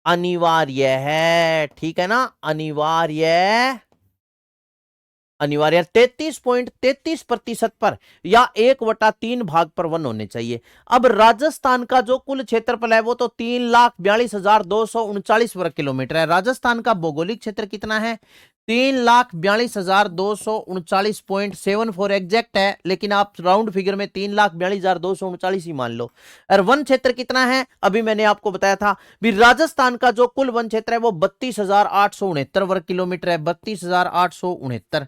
अनिवार्य है। ठीक है ना? अनिवार्य, अनिवार्य 33.33% पर या 1/3 भाग पर वन होने चाहिए। अब राजस्थान का जो कुल क्षेत्रफल है वो तो 3,42,239 वर्ग किलोमीटर है। राजस्थान का भौगोलिक क्षेत्र कितना है? 3,42,239.74 एग्जैक्ट है, लेकिन आप राउंड फिगर में 3,42,239 ही मान लो। और वन क्षेत्र कितना है? अभी मैंने आपको बताया था भी, राजस्थान का जो कुल वन क्षेत्र है वो 32,869 वर्ग किलोमीटर है। 32,869।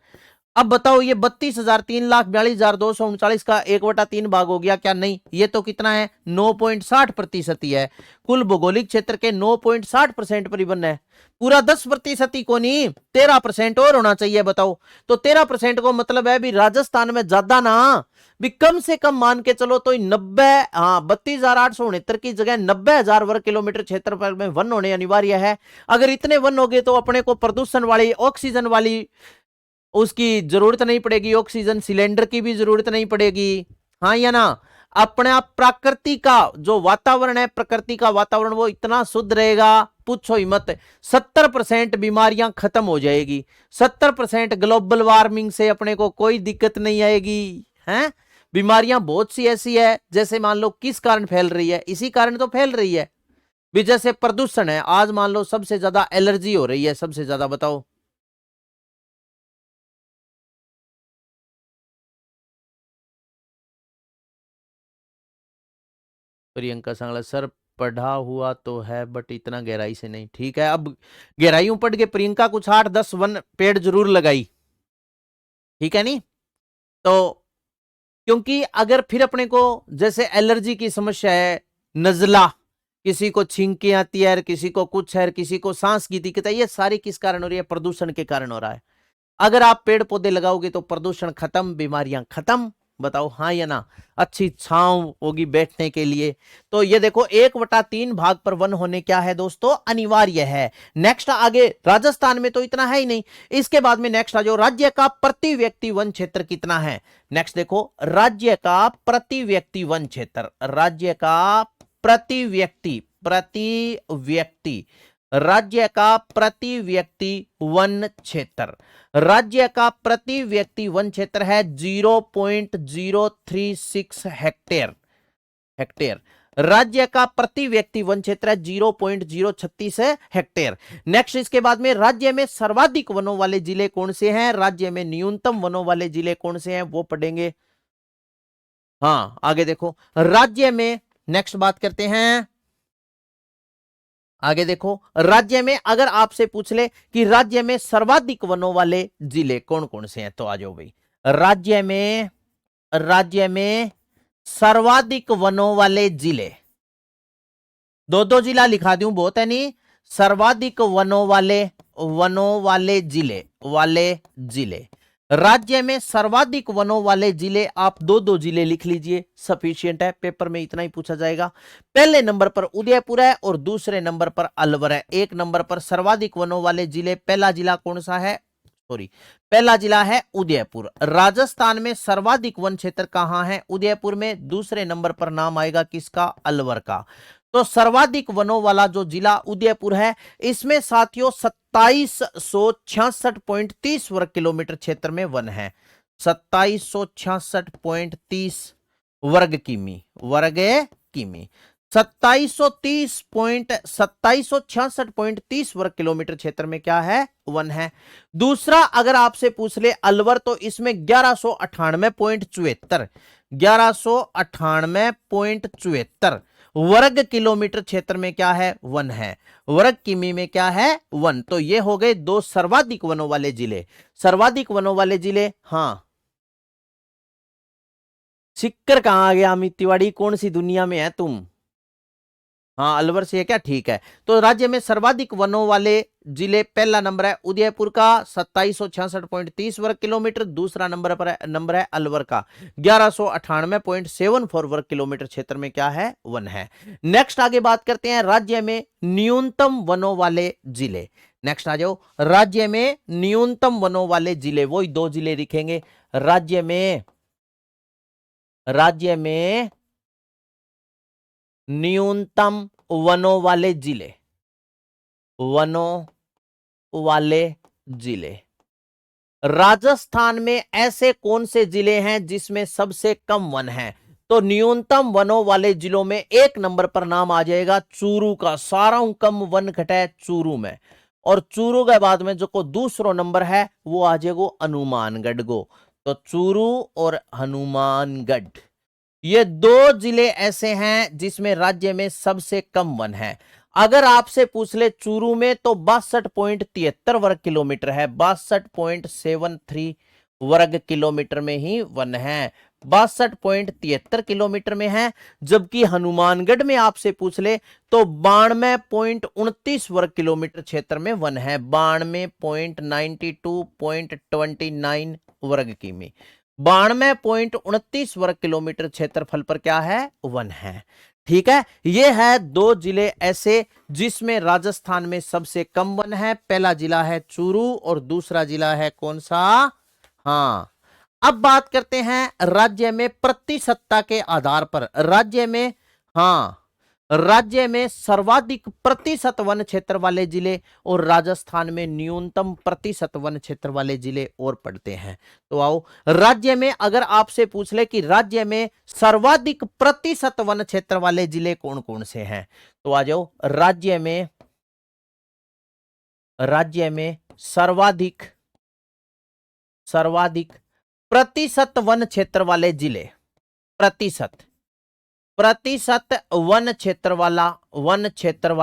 अब बताओ, ये 32,000 3,42,239 का 1/3 भाग हो गया क्या? नहीं, ये तो कितना है? 9.60% ही है। कुल भौगोलिक क्षेत्र के 9.60% पर ही वन है। पूरा 10% ही को नहीं, 13% और होना चाहिए। बताओ, तो 13% को मतलब है भी राजस्थान में ज्यादा ना, भी कम से कम मान के चलो तो 32,869 की जगह 90,000 वर्ग किलोमीटर क्षेत्रफल में वन होने अनिवार्य है। अगर इतने वन हो गए तो अपने को प्रदूषण वाली, ऑक्सीजन वाली उसकी जरूरत नहीं पड़ेगी, ऑक्सीजन सिलेंडर की भी जरूरत नहीं पड़ेगी। हाँ या ना? अपने प्रकृति का जो वातावरण है, प्रकृति का वातावरण वो इतना शुद्ध रहेगा, पूछो ही मत। 70% बीमारियां खत्म हो जाएगी। 70% ग्लोबल वार्मिंग से अपने को कोई दिक्कत नहीं आएगी। हैं? बीमारियां बहुत सी ऐसी है, जैसे मान लो किस कारण फैल रही है? इसी कारण तो फैल रही है भी, जैसे प्रदूषण है। आज मान लो सबसे ज्यादा एलर्जी हो रही है, सबसे ज्यादा, बताओ। प्रियंका सांगला सर, पढ़ा हुआ तो है बट इतना गहराई से नहीं। ठीक है, अब गहराइयों पढ़ के प्रियंका कुछ 8-10 वन पेड़ जरूर लगाई। ठीक है नहीं? तो क्योंकि अगर फिर अपने को जैसे एलर्जी की समस्या है, नजला, किसी को छींके आती है, किसी को कुछ है, किसी को सांस की दिक्कत है, ये सारी किस कारण हो रही है? प्रदूषण के कारण हो रहा है। अगर आप पेड़ पौधे लगाओगे तो प्रदूषण खत्म, बीमारियां खत्म। बताओ हाँ या ना? अच्छी छांव होगी बैठने के लिए। तो ये देखो, 1/3 भाग पर वन होने क्या है दोस्तों? अनिवार्य है। नेक्स्ट आगे, राजस्थान में तो इतना है ही नहीं। इसके बाद में नेक्स्ट आ जाओ, राज्य का प्रति व्यक्ति वन क्षेत्र कितना है? नेक्स्ट देखो, राज्य का प्रति व्यक्ति वन क्षेत्र, राज्य का प्रति व्यक्ति, प्रति व्यक्ति, राज्य का प्रति व्यक्ति वन क्षेत्र, राज्य का प्रति व्यक्ति वन क्षेत्र है 0.036 हेक्टेयर। हेक्टेयर राज्य का प्रति व्यक्ति वन क्षेत्र है 0.036 हेक्टेयर। नेक्स्ट इसके बाद में, राज्य में सर्वाधिक वनों वाले जिले कौन से हैं? राज्य में न्यूनतम वनों वाले जिले कौन से हैं वो पढ़ेंगे। हाँ आगे देखो, राज्य में, नेक्स्ट बात करते हैं आगे देखो, राज्य में अगर आपसे पूछ ले कि राज्य में सर्वाधिक वनों वाले जिले कौन कौन से हैं, तो आ जाओ भाई। राज्य में, राज्य में सर्वाधिक वनों वाले जिले, दो दो जिला लिखा दूं, बहुत है नहीं। सर्वाधिक वनों वाले जिले राज्य में सर्वाधिक वनों वाले जिले, आप दो दो जिले लिख लीजिए, सफिशिएंट है। पेपर में इतना ही पूछा जाएगा। पहले नंबर पर उदयपुर है और दूसरे नंबर पर अलवर है। एक नंबर पर सर्वाधिक वनों वाले जिले, पहला जिला कौन सा है, सॉरी, पहला जिला है उदयपुर। राजस्थान में सर्वाधिक वन क्षेत्र कहां है, उदयपुर में। दूसरे नंबर पर नाम आएगा किसका, अलवर का। तो सर्वाधिक वनों वाला जो जिला उदयपुर है, इसमें साथियों 2766.30 वर्ग किलोमीटर क्षेत्र में वन है। 2766.30 वर्ग किमी, 2766.30 वर्ग किलोमीटर क्षेत्र में क्या है, वन है। दूसरा अगर आपसे पूछ ले अलवर, तो इसमें 1198.74 वर्ग किलोमीटर क्षेत्र में क्या है, वन है। वर्ग किमी में क्या है, वन। तो ये हो गए दो सर्वाधिक वनों वाले जिले। सर्वाधिक वनों वाले जिले, हाँ। सिक्कर कहां आ गया अमित तिवारी, कौन सी दुनिया में है तुम। हाँ, अलवर से है क्या, ठीक है। तो राज्य में सर्वाधिक वनों वाले जिले, पहला नंबर है उदयपुर का 2766.30 वर्ग किलोमीटर। दूसरा नंबर है अलवर का 1198.74 वर्ग किलोमीटर क्षेत्र में क्या है, वन है। नेक्स्ट आगे बात करते हैं राज्य में न्यूनतम वनों वाले जिले। नेक्स्ट आ जाओ, राज्य में न्यूनतम वनों वाले जिले, वही दो जिले लिखेंगे। राज्य में न्यूनतम वनों वाले जिले। राजस्थान में ऐसे कौन से जिले हैं जिसमें सबसे कम वन है, तो न्यूनतम वनों वाले जिलों में एक नंबर पर नाम आ जाएगा चूरू का। सारा कम वन घटा है चूरू में। और चूरू के बाद में जो को दूसरो नंबर है वो आ जाएगा हनुमानगढ़ को। तो चूरू और हनुमानगढ़, ये दो जिले ऐसे हैं जिसमें राज्य में सबसे कम वन है। अगर आपसे पूछ ले चूरू में, तो 62.73 वर्ग किलोमीटर है। 62.73 वर्ग किलोमीटर में ही वन है। 62.73 किलोमीटर में है। जबकि हनुमानगढ़ में आपसे पूछ ले तो 92.29 वर्ग किलोमीटर क्षेत्र में वन है। 92.92.29 वर्ग किमी, 92.29 वर्ग किलोमीटर क्षेत्रफल पर क्या है, वन है। ठीक है, ये है दो जिले ऐसे जिसमें राजस्थान में सबसे कम वन है। पहला जिला है चूरू और दूसरा जिला है कौन सा, हाँ। अब बात करते हैं राज्य में प्रतिशतता के आधार पर। राज्य में सर्वाधिक प्रतिशत वन क्षेत्र वाले जिले और राजस्थान में न्यूनतम प्रतिशत वन क्षेत्र वाले जिले और पढ़ते हैं। तो आओ, राज्य में अगर आपसे पूछ ले कि राज्य में सर्वाधिक प्रतिशत वन क्षेत्र वाले जिले कौन कौन से हैं, तो आ जाओ, राज्य में सर्वाधिक प्रतिशत वन क्षेत्र वाले जिले, प्रतिशत वन क्षेत्र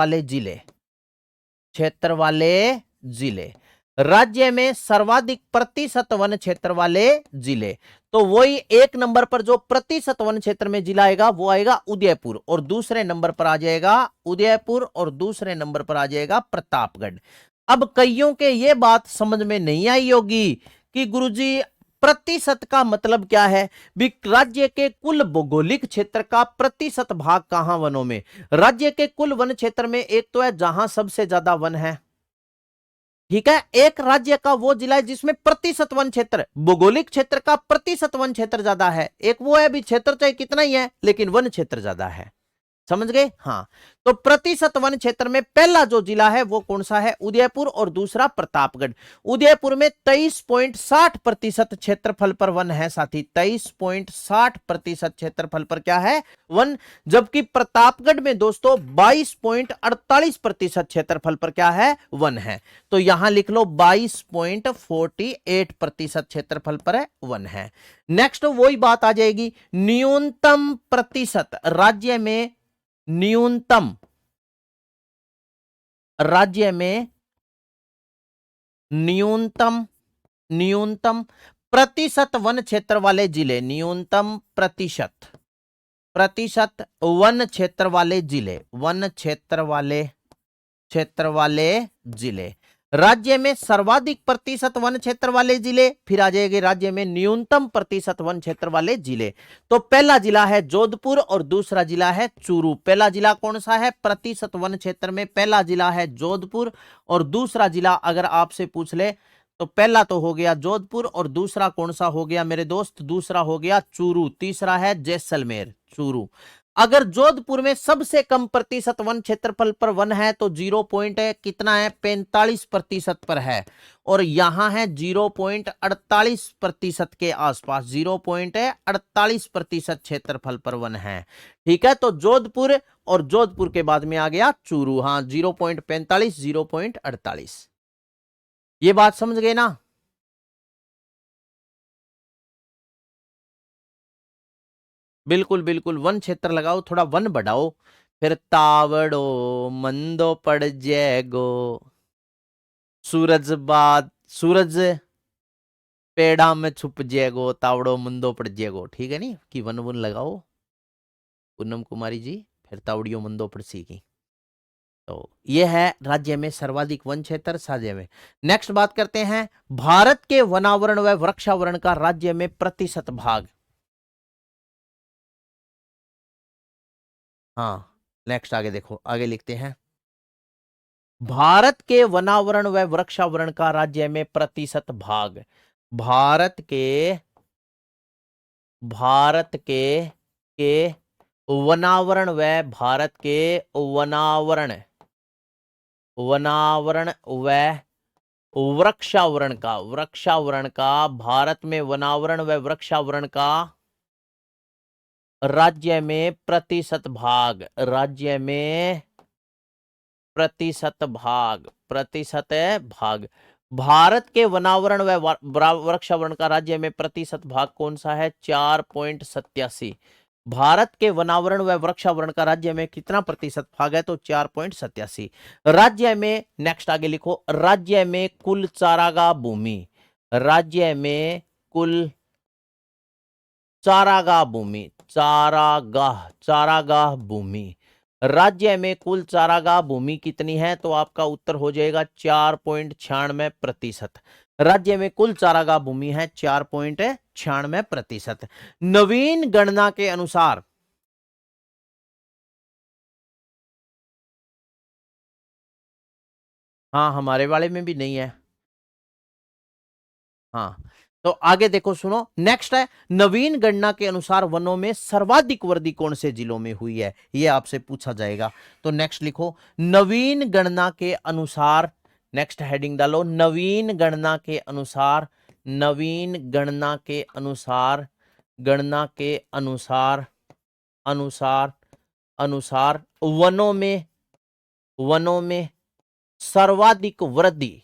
वाले जिले। राज्य में सर्वाधिक प्रतिशत वन क्षेत्र वाले जिले, तो वही एक नंबर पर जो प्रतिशत वन क्षेत्र में जिला आएगा वो आएगा उदयपुर, और दूसरे नंबर पर आ जाएगा प्रतापगढ़। अब कईयों के ये बात समझ में नहीं आई होगी कि गुरुजी प्रतिशत का मतलब क्या है भी, राज्य के कुल भौगोलिक क्षेत्र का प्रतिशत भाग कहां वनों में। राज्य के कुल वन क्षेत्र में एक तो है जहां सबसे ज्यादा वन है, ठीक है। एक राज्य का वो जिला है जिसमें प्रतिशत वन क्षेत्र, भौगोलिक क्षेत्र का प्रतिशत वन क्षेत्र ज्यादा है। एक वो है भी क्षेत्र चाहे कितना ही है लेकिन वन क्षेत्र ज्यादा है, समझ गए, हाँ। तो प्रतिशत वन क्षेत्र में पहला जो जिला है वो कौन सा है, उदयपुर, और दूसरा प्रतापगढ़। उदयपुर में 23.60% क्षेत्रफल पर वन है साथी, 23.60% क्षेत्रफल पर क्या है, वन। जबकि प्रतापगढ़ में दोस्तों 22.48% क्षेत्रफल पर क्या है, वन है। तो यहां लिख लो 22.48% क्षेत्रफल पर है, वन है। नेक्स्ट वही बात आ जाएगी, न्यूनतम प्रतिशत राज्य में न्यूनतम प्रतिशत वन क्षेत्र वाले जिले, न्यूनतम प्रतिशत प्रतिशत वन क्षेत्र वाले जिले, वन क्षेत्र वाले जिले। राज्य में सर्वाधिक प्रतिशत वन क्षेत्र वाले जिले, फिर आ जाएंगे राज्य में न्यूनतम प्रतिशत वन क्षेत्र वाले जिले। तो पहला जिला है जोधपुर और दूसरा जिला है चूरू। पहला जिला कौन सा है प्रतिशत वन क्षेत्र में? पहला जिला है जोधपुर और दूसरा जिला अगर आपसे पूछ ले तो पहला तो हो गया जोधपुर और दूसरा कौन सा हो गया मेरे दोस्त? दूसरा हो गया चूरू, तीसरा है जैसलमेर, चूरू। अगर जोधपुर में सबसे कम प्रतिशत वन क्षेत्रफल पर वन है तो 0 कितना है? 45% पर है। और यहां है 0.48% के आसपास, 0.48% क्षेत्रफल पर वन है। ठीक है, तो जोधपुर और जोधपुर के बाद में आ गया चूरू। हाँ, 0.45, 0.48। ये बात समझ गए ना? बिल्कुल बिल्कुल, वन क्षेत्र लगाओ, थोड़ा वन बढ़ाओ। फिर तावड़ो मंदो पड़ जाएगो, सूरज पेड़ा में छुप जाएगो, तावड़ो मंदो पड़ जाएगो। ठीक है नहीं कि वन वन लगाओ पूनम कुमारी जी, फिर तावड़ियो मंदो पड़ सीखी। तो ये है राज्य में सर्वाधिक वन क्षेत्र राज्य में। नेक्स्ट बात करते हैं भारत के वनावरण व वृक्षावरण का राज्य में प्रतिशत भाग। हाँ, नेक्स्ट आगे देखो, आगे लिखते हैं भारत के वनावरण व वृक्षावरण का राज्य में प्रतिशत भाग। भारत के वनावरण व भारत के वनावरण व वृक्षावरण का भारत में वनावरण व वृक्षावरण का राज्य में प्रतिशत भाग, राज्य में प्रतिशत भाग भारत के वनावरण व वृक्षावरण का राज्य में प्रतिशत भाग कौन सा है? 4.87। भारत के वनावरण व वृक्षावरण का राज्य में कितना प्रतिशत भाग है? तो 4.87। राज्य में, नेक्स्ट आगे लिखो, राज्य में कुल चारागाह भूमि, राज्य में कुल चारागाह भूमि, चारागाह भूमि, राज्य में कुल चारागाह भूमि कितनी है? तो आपका उत्तर हो जाएगा 4.96%। राज्य में कुल चारागाह भूमि है 4.96%। नवीन गणना के अनुसार, हाँ हमारे वाले में भी नहीं है। हाँ, तो आगे देखो, सुनो, नेक्स्ट है नवीन गणना के अनुसार वनों में सर्वाधिक वृद्धि कौन से जिलों में हुई है? यह आपसे पूछा जाएगा। तो नेक्स्ट लिखो, नवीन गणना के अनुसार, नेक्स्ट हेडिंग डालो, नवीन गणना के अनुसार, नवीन गणना के अनुसार, गणना के अनुसार अनुसार अनुसार वनों में सर्वाधिक वृद्धि,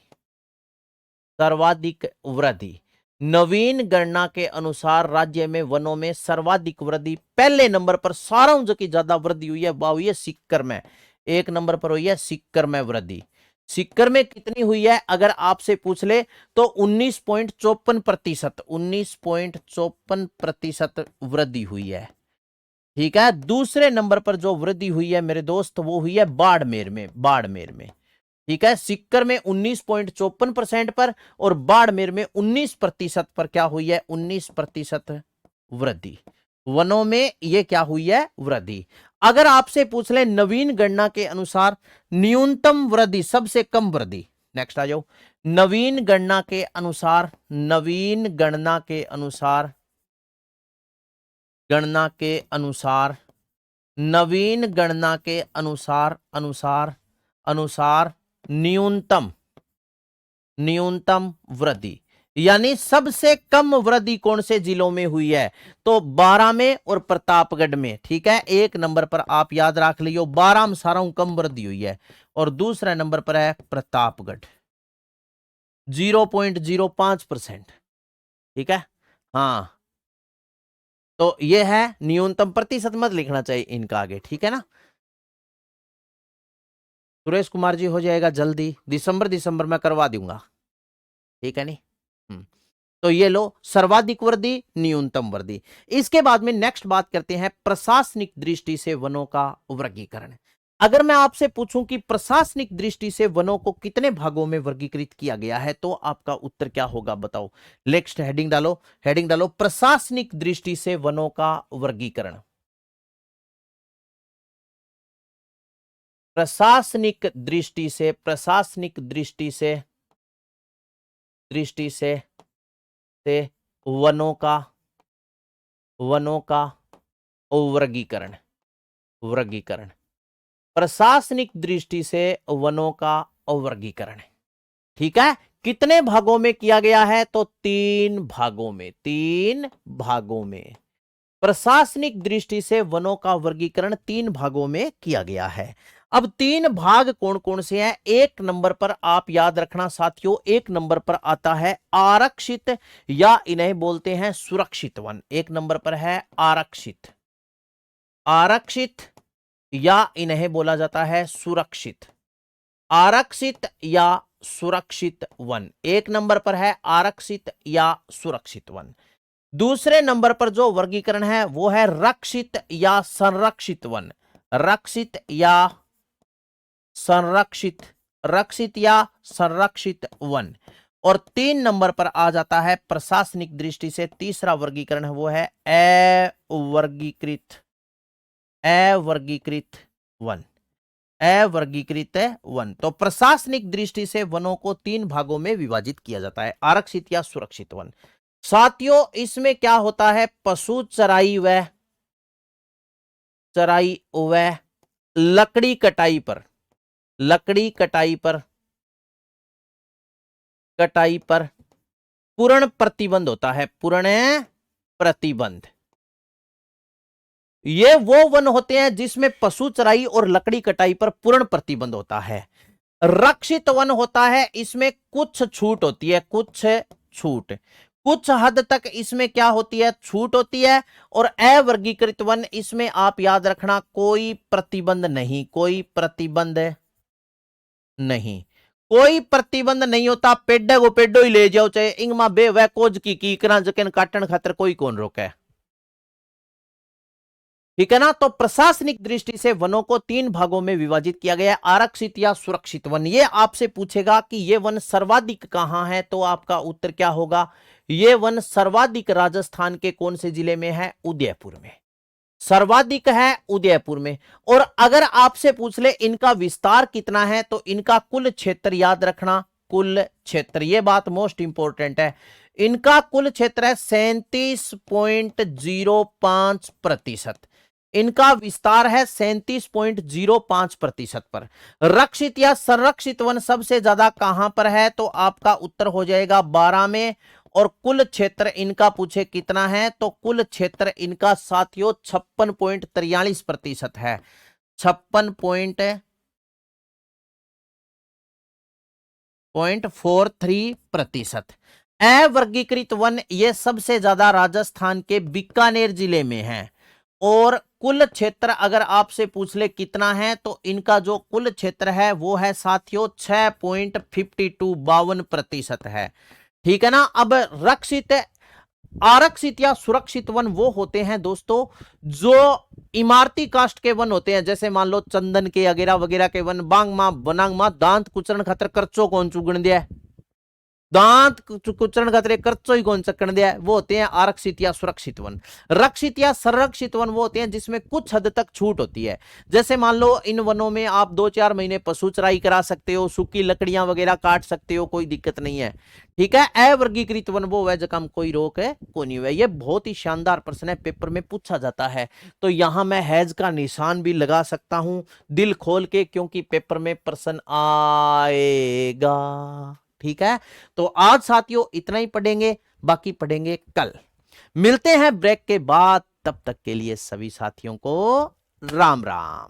नवीन गणना के अनुसार राज्य में वनों में सर्वाधिक वृद्धि, पहले नंबर पर सारों की ज्यादा वृद्धि हुई है, वह हुई है सीकर में। एक नंबर पर हुई है सीकर में वृद्धि। सीकर में कितनी हुई है अगर आपसे पूछ ले तो 19.54%, 19.54% वृद्धि हुई है। ठीक है, दूसरे नंबर पर जो वृद्धि हुई है मेरे दोस्त वो हुई है बाड़मेर में। ठीक है, सीकर में 19.54% पर और बाड़मेर में 19% पर क्या हुई है? 19% वृद्धि। वनों में यह क्या हुई है? वृद्धि। अगर आपसे पूछ ले नवीन गणना के अनुसार न्यूनतम वृद्धि, सबसे कम वृद्धि, नेक्स्ट आ जाओ, नवीन गणना के अनुसार न्यूनतम वृद्धि, यानी सबसे कम वृद्धि कौन से जिलों में हुई है? तो 12 में और प्रतापगढ़ में। ठीक है, एक नंबर पर आप याद रख लियो, 12 में सारों कम वृद्धि हुई है और दूसरे नंबर पर है प्रतापगढ़, 0.05%। ठीक है, हाँ, तो यह है न्यूनतम, प्रतिशत मत लिखना चाहिए इनका आगे। ठीक है ना? सुरेश कुमार जी हो जाएगा जल्दी, दिसंबर में करवा दूंगा। ठीक है नहीं? तो ये लो, सर्वाधिक वृद्धि, न्यूनतम वृद्धि। इसके बाद में नेक्स्ट बात करते हैं प्रशासनिक दृष्टि से वनों का वर्गीकरण। अगर मैं आपसे पूछूं कि प्रशासनिक दृष्टि से वनों को कितने भागों में वर्गीकृत किया गया है, तो आपका उत्तर क्या होगा बताओ। नेक्स्ट हेडिंग डालो प्रशासनिक दृष्टि से वनों का वर्गीकरण। प्रशासनिक दृष्टि से वनों का वर्गीकरण। प्रशासनिक दृष्टि से वनों का वर्गीकरण, ठीक है। कितने भागों में किया गया है, तो 3 भागों में। प्रशासनिक दृष्टि से वनों का वर्गीकरण 3 भागों में किया गया है। अब 3 भाग कौन कौन से हैं? 1 नंबर पर आप याद रखना साथियों, 1 नंबर पर आता है आरक्षित या इन्हें बोलते हैं सुरक्षित वन। 1 नंबर पर है आरक्षित या इन्हें बोला जाता है सुरक्षित। आरक्षित या सुरक्षित वन 1 नंबर पर है, आरक्षित या सुरक्षित वन। दूसरे नंबर पर जो वर्गीकरण है वो है रक्षित या संरक्षित वन। रक्षित या संरक्षित वन। और 3 नंबर पर आ जाता है प्रशासनिक दृष्टि से तीसरा वर्गीकरण है, वो है अवर्गीकृत वन। तो प्रशासनिक दृष्टि से वनों को 3 भागों में विभाजित किया जाता है, आरक्षित या सुरक्षित वन। साथियों इसमें क्या होता है, पशु चराई व लकड़ी कटाई पर पूर्ण प्रतिबंध होता है। ये वो वन होते हैं जिसमें पशु चराई और लकड़ी कटाई पर पूर्ण प्रतिबंध होता है। रक्षित वन होता है, इसमें कुछ छूट होती है, कुछ हद तक इसमें क्या होती है, छूट होती है। और अवर्गीकृत वन, इसमें आप याद रखना कोई प्रतिबंध नहीं होता। पेड़ को पेड़ो ही ले जाओ, चाहे इंगमा बे वह कोज की करा जकन काटन खातर कोई कौन रोके, ठीक है ना। तो प्रशासनिक दृष्टि से वनों को 3 भागों में विभाजित किया गया है, आरक्षित या सुरक्षित वन। ये आपसे पूछेगा कि ये वन सर्वाधिक कहां है, तो आपका उत्तर क्या होगा, ये वन सर्वाधिक राजस्थान के कौन से जिले में है, उदयपुर में। सर्वाधिक है उदयपुर में। और अगर आपसे पूछ ले इनका विस्तार कितना है, तो इनका कुल क्षेत्र याद रखना, कुल क्षेत्र, ये बात मोस्ट इंपोर्टेंट है। इनका कुल क्षेत्र है 37.05%। इनका विस्तार है 37.05% पर। रक्षित या संरक्षित वन सबसे ज्यादा कहां पर है, तो आपका उत्तर हो जाएगा 12 में। और कुल क्षेत्र इनका पूछे कितना है, तो कुल क्षेत्र इनका साथियों 56.43% है। 56.43%। अवर्गीकृत वन ये सबसे ज्यादा राजस्थान के बीकानेर जिले में है। और कुल क्षेत्र अगर आपसे पूछ ले कितना है, तो इनका जो कुल क्षेत्र है वो है साथियों 6.52% है, ठीक है ना। अब आरक्षित या सुरक्षित वन वो होते हैं दोस्तों जो इमारती कास्ट के वन होते हैं, जैसे मान लो चंदन के वगैरह के वन, बांग मा बनांग मा दांत कुचरण खातर कर्चो कौन चुगण दिया, दांत कुचरण खतरे कर्चो ही कौन चक्कण दिया, वो होते हैं आरक्षित या सुरक्षित वन। रक्षित या संरक्षित वन वो होते हैं जिसमें कुछ हद तक छूट होती है। जैसे मान लो इन वनों में आप 2-4 महीने पशु चराई करा सकते हो, सूखी लकड़ियां वगैरह काट सकते हो, कोई दिक्कत नहीं है, ठीक है। अवर्गीकृत वन वो है जगह कोई रोक है को नहीं हुआ। ये बहुत ही शानदार प्रश्न है, पेपर में पूछा जाता है। तो यहां मैं हैज का निशान भी लगा सकता हूं दिल खोल के, क्योंकि पेपर में प्रश्न आएगा, ठीक है। तो आज साथियों इतना ही पढ़ेंगे, बाकी पढ़ेंगे कल। मिलते हैं ब्रेक के बाद, तब तक के लिए सभी साथियों को राम राम।